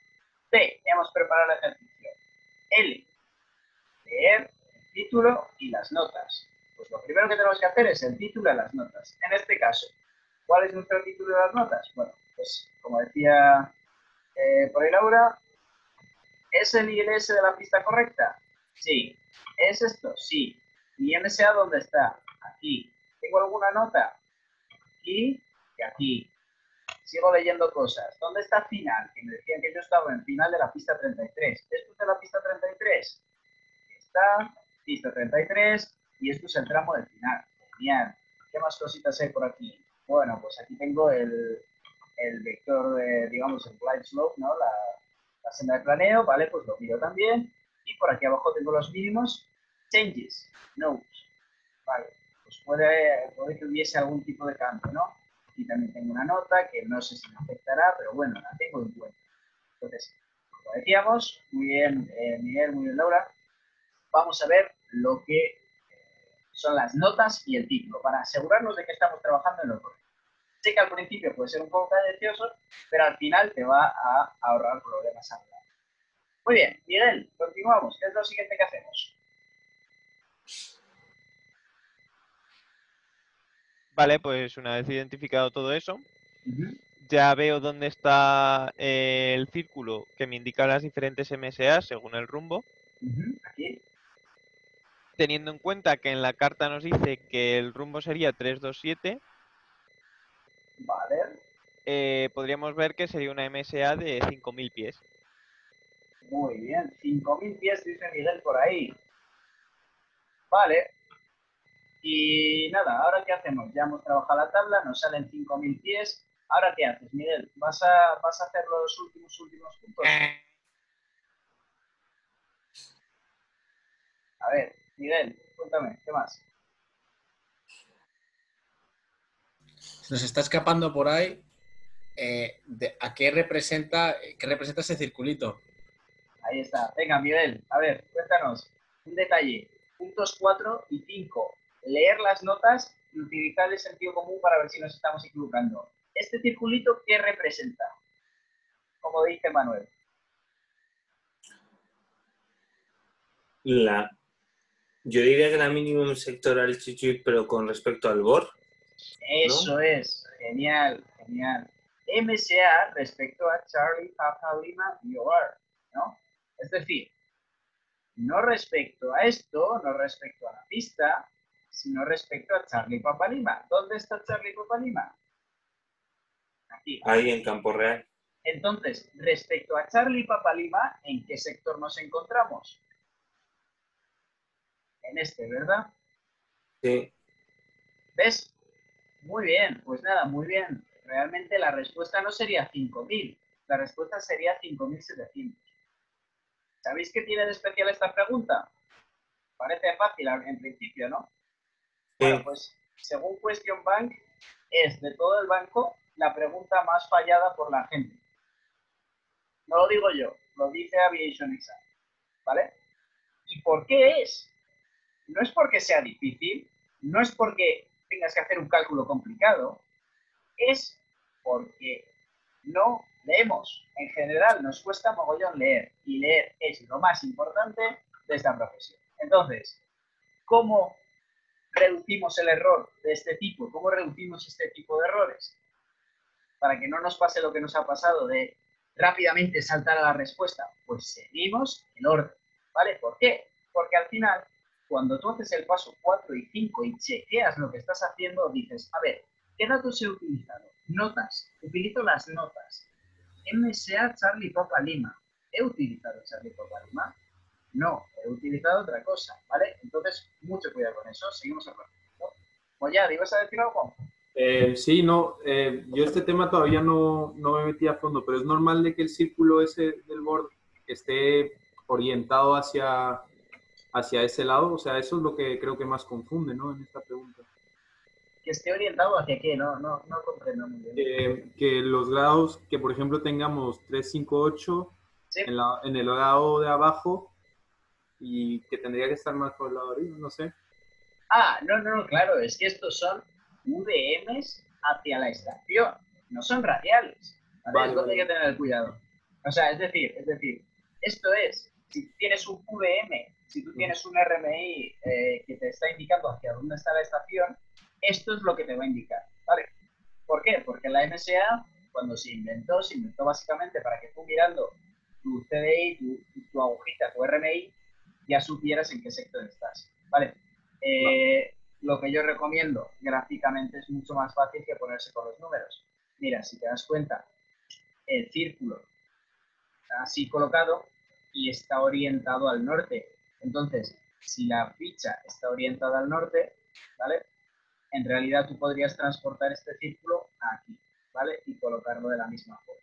T, hemos preparado el ejercicio. L, leer el título y las notas. Pues lo primero que tenemos que hacer es el título y las notas. En este caso, ¿cuál es nuestro título y las notas? Bueno, pues como decía por ahí Laura, ¿es el ILS de la pista correcta? Sí. ¿Es esto? Sí. ¿Mi MSA dónde está? Aquí. ¿Tengo alguna nota? Aquí y aquí. Sigo leyendo cosas. ¿Dónde está final? Que me decían que yo estaba en final de la pista 33. ¿Esto es de la pista 33? Aquí está, pista 33, y esto es el tramo del final. Genial. ¿Qué más cositas hay por aquí? Bueno, pues aquí tengo el vector, digamos, el glide slope, ¿no? La senda de planeo, ¿vale? Pues lo miro también. Y por aquí abajo tengo los mínimos. Changes, notes, ¿vale? Pues puede que hubiese algún tipo de cambio, ¿no? Aquí también tengo una nota que no sé si me afectará, pero bueno, la tengo en cuenta. Entonces, como decíamos, muy bien Miguel, muy bien Laura, vamos a ver lo que son las notas y el título, para asegurarnos de que estamos trabajando en lo correcto. Sé que al principio puede ser un poco cadencioso, pero al final te va a ahorrar problemas. Muy bien, Miguel, continuamos. ¿Qué es lo siguiente que hacemos? Vale, pues una vez identificado todo eso, ya veo dónde está el círculo que me indica las diferentes MSA según el rumbo. Aquí. Teniendo en cuenta que en la carta nos dice que el rumbo sería 327, Vale. podríamos ver que sería una MSA de 5.000 pies. Muy bien, 5.000 pies, dice Miguel por ahí. Vale. Y nada, ¿ahora qué hacemos? Ya hemos trabajado la tabla, nos salen 5.000 pies. ¿Ahora qué haces, Miguel? ¿Vas a hacer los últimos puntos? A ver, Miguel, cuéntame, ¿qué más? Se nos está escapando por ahí ¿a qué representa ese circulito? Ahí está. Venga, Miguel, a ver, cuéntanos. Un detalle. Puntos 4 y 5. Leer las notas y utilizar el sentido común para ver si nos estamos equivocando. ¿Este circulito qué representa? Como dice Manuel. Yo diría que la minimum sector altitude, pero con respecto al BOR. Eso, ¿no? Es. Genial, genial. MSA respecto a Charlie Papa Lima VOR, ¿no? Es decir, no respecto a esto, no respecto a la pista, sino respecto a Charlie Papa Lima. ¿Dónde está Charlie Papa Lima? Aquí. Ahí en Campo Real. Entonces, respecto a Charlie Papa Lima, ¿en qué sector nos encontramos? en este, ¿verdad? Sí. ¿Ves? Muy bien, pues nada, muy bien. Realmente la respuesta no sería 5.000, la respuesta sería 5.700. ¿Sabéis qué tiene de especial esta pregunta? Parece fácil en principio, ¿no? Bueno, Sí. pues según Question Bank, es de todo el banco la pregunta más fallada por la gente. No lo digo yo, lo dice Aviation Exam, ¿vale? ¿Y por qué es? No es porque sea difícil, no es porque tengas que hacer un cálculo complicado, es porque no leemos. En general nos cuesta mogollón leer, y leer es lo más importante de esta profesión. Entonces, ¿cómo reducimos el error de este tipo? ¿Cómo reducimos este tipo de errores? Para que no nos pase lo que nos ha pasado de rápidamente saltar a la respuesta, pues seguimos el orden, ¿vale? ¿Por qué? Porque al final, cuando tú haces el paso 4 y 5 y chequeas lo que estás haciendo, dices, a ver, ¿qué datos he utilizado? Notas, utilizo las notas. MSA Charlie Papa Lima. ¿He utilizado Charlie Papa Lima? No, he utilizado otra cosa, ¿vale? Entonces, mucho cuidado con eso, seguimos aprendiendo. Moyad, ¿ibas a decir algo? Sí, no, yo este tema todavía no me metí a fondo, pero es normal de que el círculo ese del board esté orientado hacia ese lado, o sea, eso es lo que creo que más confunde, ¿no? En esta pregunta. Que esté orientado hacia qué, no comprendo muy bien. Que los grados, que por ejemplo tengamos 3, 5, 8 ¿Sí? en el lado de abajo y que tendría que estar más por el lado de arriba, no sé. Ah, no, claro, es que estos son VMs hacia la estación, no son radiales, ¿vale? Vale, Es donde vale. hay que tener cuidado. O sea, es decir, esto es, si tienes un VM, si tú tienes un RMI que te está indicando hacia dónde está la estación, esto es lo que te va a indicar, ¿vale? ¿Por qué? Porque la MSA, cuando se inventó básicamente para que tú mirando tu CDI, tu agujita, tu RMI, ya supieras en qué sector estás, ¿vale? Lo que yo recomiendo gráficamente es mucho más fácil que ponerse con los números. Mira, si te das cuenta, el círculo está así colocado y está orientado al norte. Entonces, si la ficha está orientada al norte, ¿vale? En realidad tú podrías transportar este círculo aquí, ¿vale? Y colocarlo de la misma forma.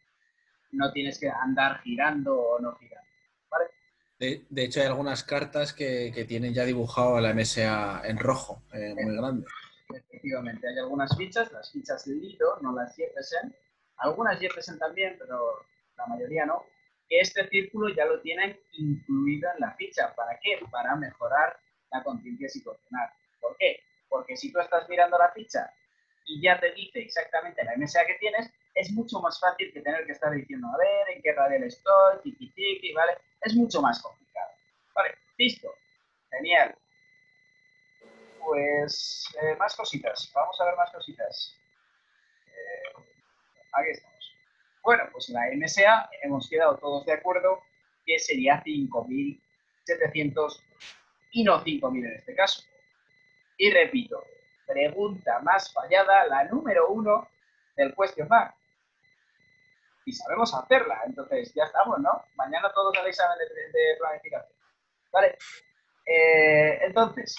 No tienes que andar girando o no girando, ¿vale? De hecho, hay algunas cartas que tienen ya dibujado a la MSA en rojo, muy grande. Efectivamente, hay algunas fichas, las fichas Lido, no las Jefferson, algunas Jefferson también, pero la mayoría no, que este círculo ya lo tienen incluido en la ficha. ¿Para qué? Para mejorar la conciencia situacional. ¿Por qué? Porque si tú estás mirando la ficha y ya te dice exactamente la MSA que tienes, es mucho más fácil que tener que estar diciendo, a ver, en qué radial estoy, tiki tiki, ¿vale? Es mucho más complicado. Vale, listo. Genial. Pues más cositas, vamos a ver más cositas. Aquí estamos. Bueno, pues la MSA hemos quedado todos de acuerdo que sería 5.700 y no 5.000 en este caso. Y repito, pregunta más fallada, la número 1 del Question Bank. Y sabemos hacerla, entonces ya estamos, ¿no? Mañana todos al examen de planificación. Vale. Entonces,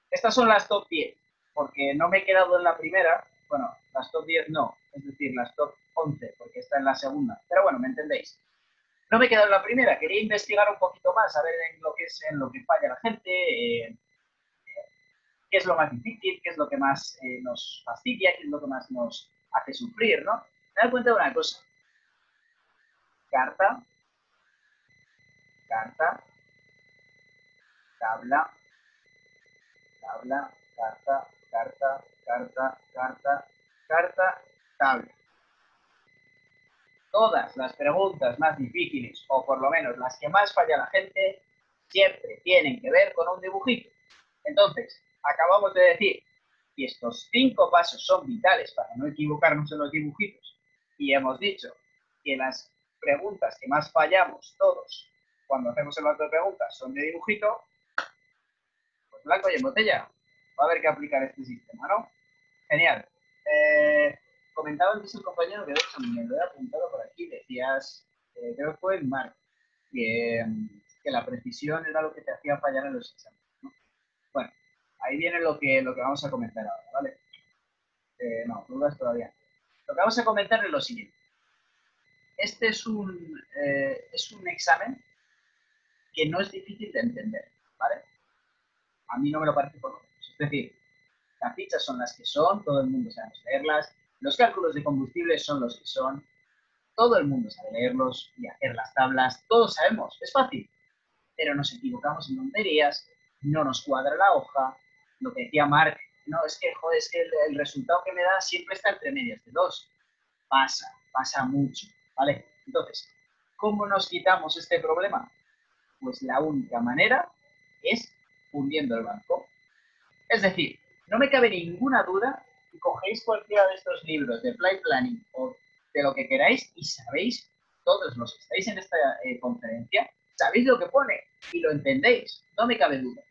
estas son las top 10, porque no me he quedado en la primera. Bueno, las top 10 no, es decir, las top 11, porque está en la segunda. Pero bueno, me entendéis. No me he quedado en la primera, quería investigar un poquito más, a ver en lo que falla la gente, qué es lo más difícil, qué es lo que más nos fastidia, qué es lo que más nos hace sufrir, ¿no? Me doy cuenta de una cosa. Carta, carta, tabla, tabla, carta, carta, carta, carta, carta, tabla. Todas las preguntas más difíciles, o por lo menos las que más falla la gente, siempre tienen que ver con un dibujito. Entonces, acabamos de decir que estos 5 pasos son vitales para no equivocarnos en los dibujitos. Y hemos dicho que las preguntas que más fallamos todos cuando hacemos el banco de preguntas son de dibujito. Pues blanco y en botella. Va a haber que aplicar este sistema, ¿no? Genial. Comentaba antes el compañero que de hecho me lo he apuntado por aquí. Decías, creo que fue en Mark, que la precisión era lo que te hacía fallar en los exámenes, ¿no? ahí viene lo que vamos a comentar ahora, ¿vale? No, dudas todavía. Lo que vamos a comentar es lo siguiente. Este es un examen que no es difícil de entender, ¿vale? A mí no me lo parece por lo menos. Es decir, las fichas son las que son, todo el mundo sabe leerlas, los cálculos de combustible son los que son, todo el mundo sabe leerlos y hacer las tablas, todos sabemos, es fácil, pero nos equivocamos en tonterías, no nos cuadra la hoja, lo que decía Marc, no, es que, joder, es que el resultado que me da siempre está entre medias de 2. Pasa mucho, ¿vale? Entonces, ¿cómo nos quitamos este problema? Pues la única manera es hundiendo el banco. Es decir, no me cabe ninguna duda que cogéis cualquiera de estos libros de Flight Planning o de lo que queráis y sabéis, todos los que estáis en esta conferencia, sabéis lo que pone y lo entendéis, no me cabe duda.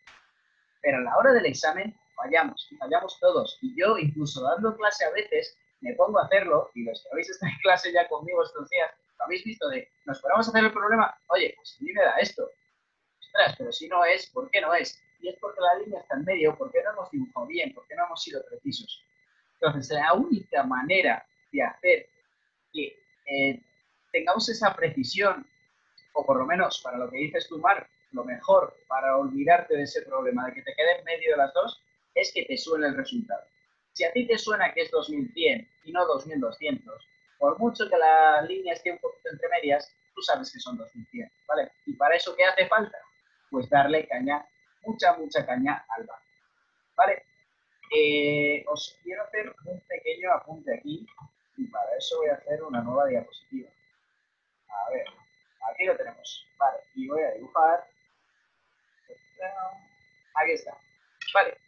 Pero a la hora del examen fallamos, y fallamos todos. Y yo, incluso dando clase a veces, me pongo a hacerlo, y los que habéis estado en clase ya conmigo estos días, lo habéis visto de, nos ponemos a hacer el problema, oye, pues a mí me da esto. Ostras, pero si no es, ¿por qué no es? Y es porque la línea está en medio, porque no hemos dibujado bien, porque no hemos sido precisos. Entonces, la única manera de hacer que tengamos esa precisión, o por lo menos para lo que dices tú, Marc, lo mejor para olvidarte de ese problema, de que te quede en medio de las dos, es que te suene el resultado. Si a ti te suena que es 2100 y no 2200, por mucho que la línea esté un poquito entre medias, tú sabes que son 2100, ¿vale? ¿Y para eso qué hace falta? Pues darle caña, mucha caña al banco, ¿vale? Os quiero hacer un pequeño apunte aquí y para eso voy a hacer una nueva diapositiva. A ver, aquí lo tenemos, vale, y voy a dibujar. Aquí está, vale.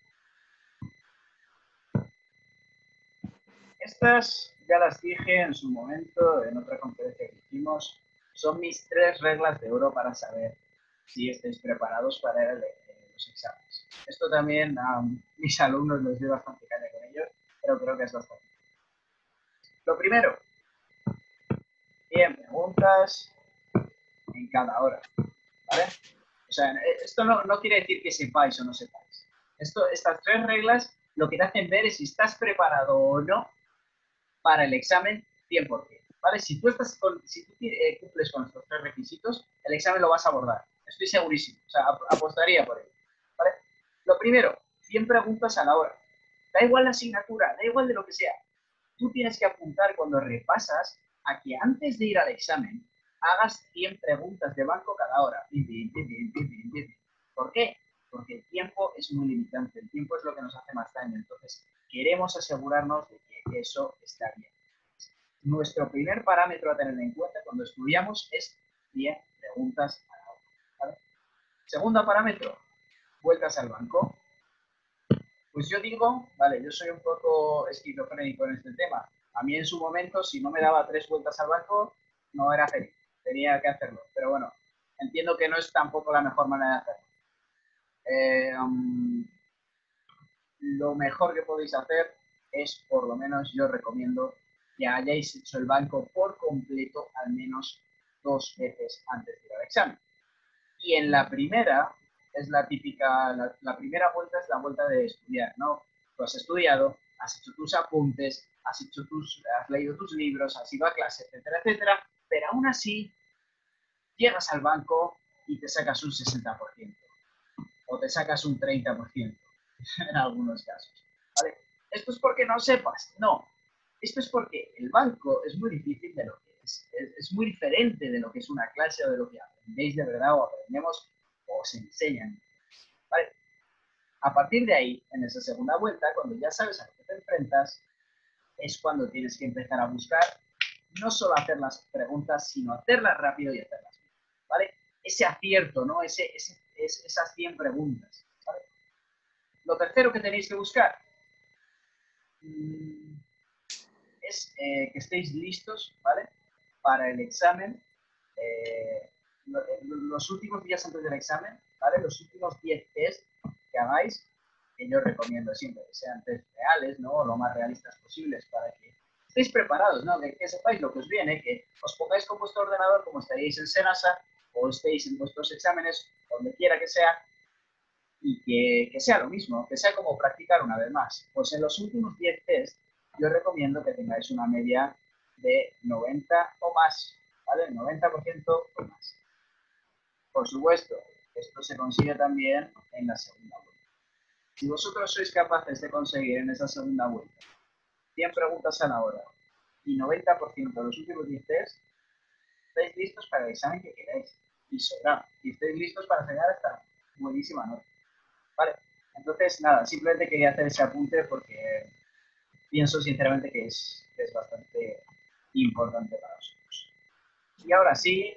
Estas ya las dije en su momento en otra conferencia que hicimos. Son mis 3 reglas de oro para saber si estáis preparados para los exámenes. Esto también a mis alumnos les doy bastante caña con ellos, pero creo que es bastante. Lo primero, 100 preguntas en cada hora, ¿vale? O sea, esto no quiere decir que sepáis o no sepáis. Estas 3 reglas lo que te hacen ver es si estás preparado o no para el examen 100%, ¿vale? Si tú cumples con estos 3 requisitos, el examen lo vas a abordar. Estoy segurísimo, o sea, apostaría por ello, ¿vale? Lo primero, 100 preguntas a la hora. Da igual la asignatura, da igual de lo que sea. Tú tienes que apuntar cuando repasas a que antes de ir al examen hagas 100 preguntas de banco cada hora. ¿Por qué? Porque el tiempo es muy limitante, el tiempo es lo que nos hace más daño. Entonces, queremos asegurarnos de que eso está bien. Nuestro primer parámetro a tener en cuenta cuando estudiamos es 100 preguntas a la hora, ¿vale? Segundo parámetro, vueltas al banco. Pues yo digo, vale, yo soy un poco esquizofrénico en este tema. A mí en su momento, si no me daba 3 vueltas al banco, no era feliz. Tenía que hacerlo. Pero bueno, entiendo que no es tampoco la mejor manera de hacerlo. Lo mejor que podéis hacer es, por lo menos yo recomiendo, que hayáis hecho el banco por completo al menos 2 veces antes de ir al examen. Y en la primera, es la típica, la primera vuelta es la vuelta de estudiar, ¿no? Tú has estudiado, has hecho tus apuntes, has leído tus libros, has ido a clase, etcétera, etcétera, pero aún así llegas al banco y te sacas un 60%, o te sacas un 30% en algunos casos, ¿vale? ¿Esto es porque no sepas? No. Esto es porque el banco es muy difícil de lo que es muy diferente de lo que es una clase o de lo que aprendéis de verdad o aprendemos o os enseñan, ¿vale? A partir de ahí, en esa segunda vuelta, cuando ya sabes a lo que te enfrentas, es cuando tienes que empezar a buscar no solo hacer las preguntas, sino hacerlas rápido y hacerlas bien, ¿vale? Ese acierto, ¿no? Esas 100 preguntas, ¿vale? Lo tercero que tenéis que buscar es que estéis listos, ¿vale? Para el examen, los últimos días antes del examen, ¿vale? Los últimos 10 test que hagáis, que yo recomiendo siempre que sean test reales, ¿no? Lo más realistas posibles para que estéis preparados, ¿no? Que sepáis lo que os viene, que os pongáis con vuestro ordenador como estaríais en Senasa o estéis en vuestros exámenes, donde quiera que sea, y que sea lo mismo, que sea como practicar una vez más. Pues en los últimos 10 test, yo recomiendo que tengáis una media de 90 o más, ¿vale? 90% o más. Por supuesto, esto se consigue también en la segunda vuelta. Si vosotros sois capaces de conseguir en esa segunda vuelta 100 preguntas a la hora y 90% de los últimos 10 test, estáis listos para el examen que queráis. Y sobra. Y estáis listos para sacar esta buenísima nota. ¿Vale? Entonces, nada, simplemente quería hacer ese apunte porque pienso sinceramente que es bastante importante para nosotros. Y ahora sí,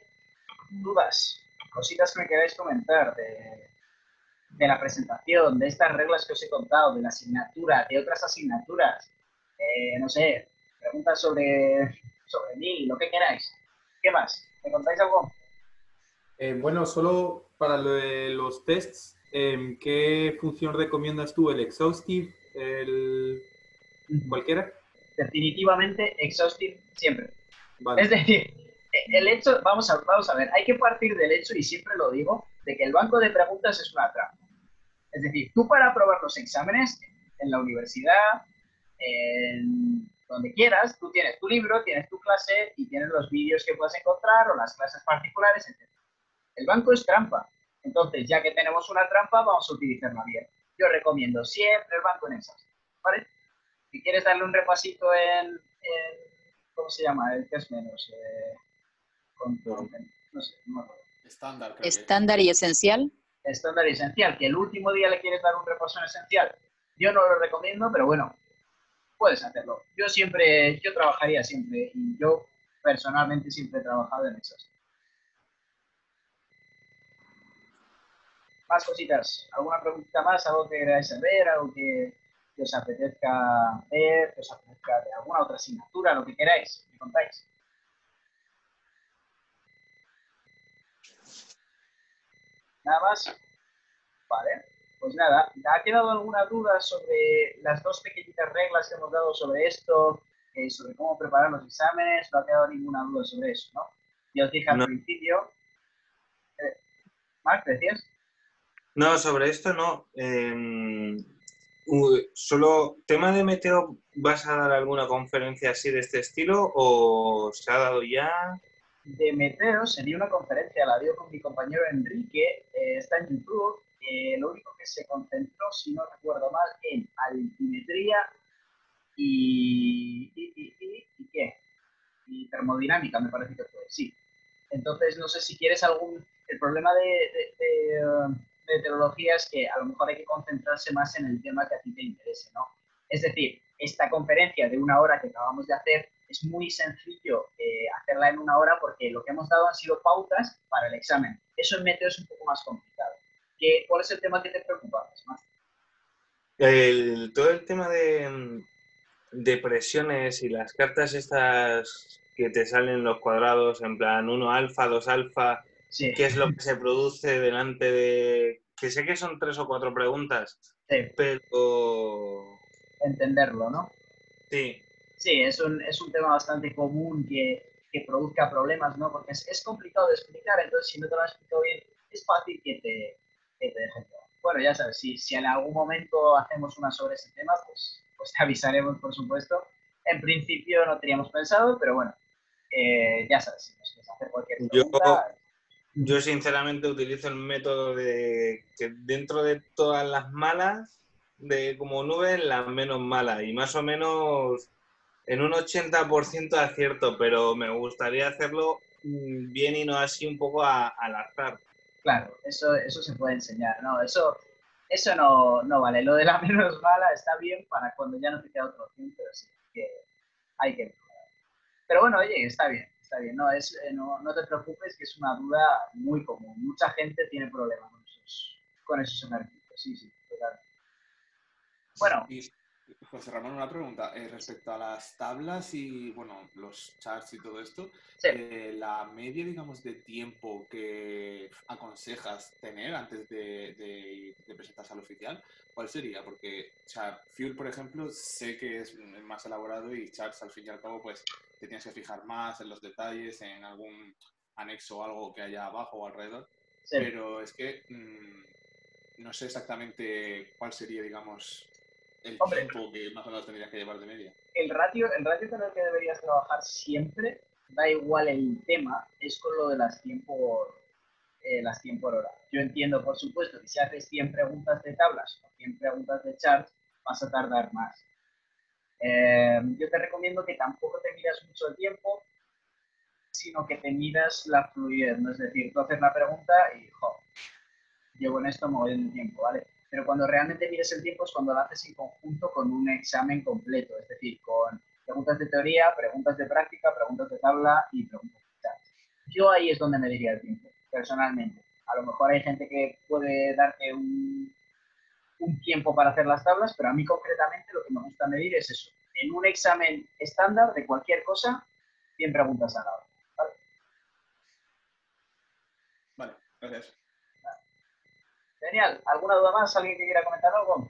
dudas, cositas que me queráis comentar de la presentación, de estas reglas que os he contado, de la asignatura, de otras asignaturas, no sé, preguntas sobre mí, lo que queráis. ¿Qué más? ¿Me contáis algo? Bueno, solo para lo de los tests, ¿qué función recomiendas tú? ¿El exhaustive? ¿Cualquiera? Definitivamente exhaustive siempre. Vale. Es decir, el hecho, vamos a ver, hay que partir del hecho, y siempre lo digo, de que el banco de preguntas es una trampa. Es decir, tú para aprobar los exámenes en la universidad, en donde quieras, tú tienes tu libro, tienes tu clase y tienes los vídeos que puedes encontrar o las clases particulares, etc. El banco es trampa. Entonces, ya que tenemos una trampa, vamos a utilizarla bien. Yo recomiendo siempre el banco en esas. ¿Vale? Si quieres darle un repasito en ¿cómo se llama? El que es menos. No sé, no me acuerdo. Estándar, creo que es. Estándar y esencial. Estándar y esencial, que el último día le quieres dar un repaso en esencial. Yo no lo recomiendo, pero bueno, puedes hacerlo. Yo trabajaría siempre, y yo personalmente siempre he trabajado en esas. Más cositas, ¿alguna pregunta más? ¿Algo que queráis saber? ¿Algo que os apetezca ver? ¿Que os apetezca de alguna otra asignatura? Lo que queráis, me contáis. ¿Nada más? Vale. Pues nada, ¿ha quedado alguna duda sobre las dos pequeñitas reglas que hemos dado sobre esto, sobre cómo preparar los exámenes? No ha quedado ninguna duda sobre eso, ¿no? Ya os dije al principio. Marc, ¿decías? No, sobre esto no. Solo tema de meteo, ¿vas a dar alguna conferencia así de este estilo o se ha dado ya? De meteo sería una conferencia, la dio con mi compañero Enrique, está en YouTube. Lo único que se concentró, si no recuerdo mal, en altimetría y ¿qué? Y termodinámica, me parece que fue, sí. Entonces, no sé si quieres algún... El problema de meteorología es que a lo mejor hay que concentrarse más en el tema que a ti te interese, ¿no? Es decir, esta conferencia de una hora que acabamos de hacer es muy sencillo hacerla en una hora porque lo que hemos dado han sido pautas para el examen. Eso en meteo es un poco más complicado. ¿Cuál es el tema que te preocupa más? Todo el tema de presiones y las cartas estas que te salen los cuadrados en plan 1 alfa, 2 alfa, sí. ¿Qué es lo que se produce delante de...? Que sé que son 3 o 4 preguntas, sí. Pero... Entenderlo, ¿no? Sí. Sí, es un tema bastante común que produzca problemas, ¿no? Porque es complicado de explicar, entonces si no te lo has explicado bien, es fácil que te dejen todo. Bueno, ya sabes, si en algún momento hacemos una sobre ese tema, pues te avisaremos, por supuesto. En principio no teníamos pensado, pero bueno, ya sabes, si nos quieres hacer cualquier pregunta... Yo sinceramente utilizo el método de que dentro de todas las malas, de como nubes, las menos malas. Y más o menos en un 80% acierto, pero me gustaría hacerlo bien y no así un poco al azar. Claro, eso se puede enseñar, ¿no? Eso no vale. Lo de la menos mala está bien para cuando ya no te queda otra opción, pero sí, que hay que mejorar. Pero bueno, oye, está bien. No, no te preocupes, que es una duda muy común. Mucha gente tiene problemas con esos ejercicios. Sí, total. Bueno. Y, José Ramón, una pregunta. Respecto a las tablas y, bueno, los charts y todo esto, sí. La media, digamos, de tiempo que aconsejas tener antes de presentarse al oficial, ¿cuál sería? Porque, o sea, Fuel, por ejemplo, sé que es más elaborado y charts, al fin y al cabo, pues te tienes que fijar más en los detalles, en algún anexo o algo que haya abajo o alrededor. Sí. Pero es que... no sé exactamente cuál sería, digamos, el Hombre, tiempo que más o menos tendrías que llevar de media. El ratio con el que deberías trabajar siempre, da igual el tema, es con lo de las 100 por hora. Yo entiendo, por supuesto, que si haces 100 preguntas de tablas o 100 preguntas de charts, vas a tardar más. Yo te recomiendo que tampoco te miras mucho el tiempo, sino que te miras la fluidez, ¿no? Es decir, tú haces la pregunta y, llevo en esto muy bien tiempo, ¿vale? Pero cuando realmente mires el tiempo es cuando lo haces en conjunto con un examen completo, es decir, con preguntas de teoría, preguntas de práctica, preguntas de tabla y preguntas de chat. Yo ahí es donde me diría el tiempo, personalmente. A lo mejor hay gente que puede darte un tiempo para hacer las tablas, pero a mí concretamente lo que me gusta medir es eso. En un examen estándar de cualquier cosa, 100 preguntas a la hora. ¿Vale? Vale, gracias. Genial. ¿Alguna duda más? ¿Alguien que quiera comentar algo?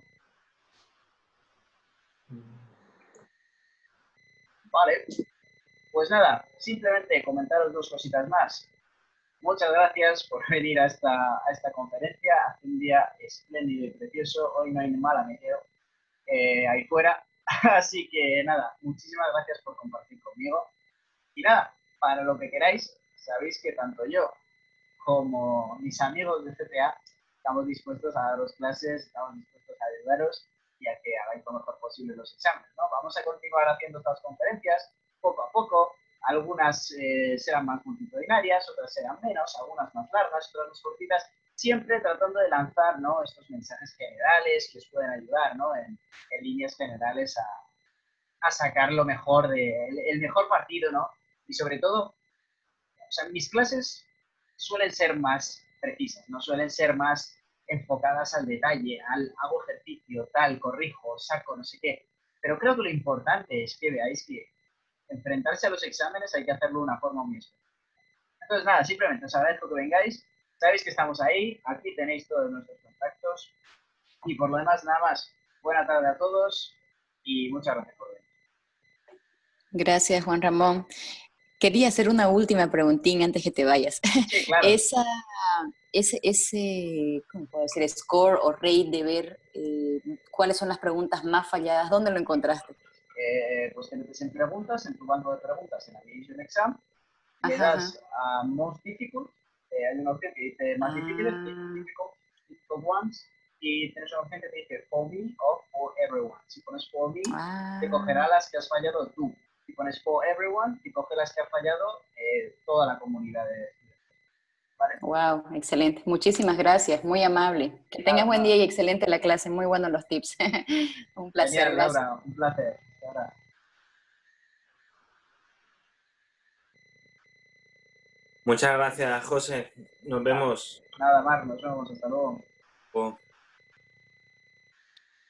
Vale. Pues nada, simplemente comentaros dos cositas más. Muchas gracias por venir a esta conferencia. Hace un día espléndido y precioso. Hoy no hay mala meteo ahí fuera. Así que nada, muchísimas gracias por compartir conmigo. Y nada, para lo que queráis, sabéis que tanto yo como mis amigos de CTA estamos dispuestos a daros clases, estamos dispuestos a ayudaros y a que hagáis lo mejor posible los exámenes, ¿no? Vamos a continuar haciendo estas conferencias poco a poco. Algunas serán más multitudinarias, otras serán menos, algunas más largas, otras más cortitas, siempre tratando de lanzar, ¿no?, estos mensajes generales que os pueden ayudar, ¿no?, en líneas generales a sacar lo mejor el mejor partido, ¿no? Y sobre todo, o sea, mis clases suelen ser más precisas, no suelen ser más enfocadas al detalle, hago ejercicio, tal, corrijo, saco, no sé qué. Pero creo que lo importante es que veáis que enfrentarse a los exámenes hay que hacerlo de una forma muy especial. Entonces, nada, simplemente os agradezco que vengáis. Sabéis que estamos ahí, aquí tenéis todos nuestros contactos. Y por lo demás, nada más. Buena tarde a todos y muchas gracias por venir. Gracias, Juan Ramón. Quería hacer una última preguntín antes que te vayas. Sí, claro. ¿Cómo puedo decir? Score o rate de ver cuáles son las preguntas más falladas, ¿dónde lo encontraste? Pues te metes en preguntas, en tu banco de preguntas, en Aviation Exam, le das a Most Difficult, hay una opción que dice más difíciles, difficult ones, y tienes una opción que te dice for me o for everyone. Si pones for me, te cogerá las que has fallado tú. Si pones for everyone, te coge las que ha fallado toda la comunidad de estudiantes. ¿Vale? Wow, excelente. Muchísimas gracias, muy amable. Que tengas buen día y excelente la clase, muy buenos los tips. Un placer. Genial, Laura, un placer. Ahora. Muchas gracias, José. Nos vemos. Nada más, nos vemos. Hasta luego. Oh.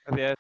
Gracias.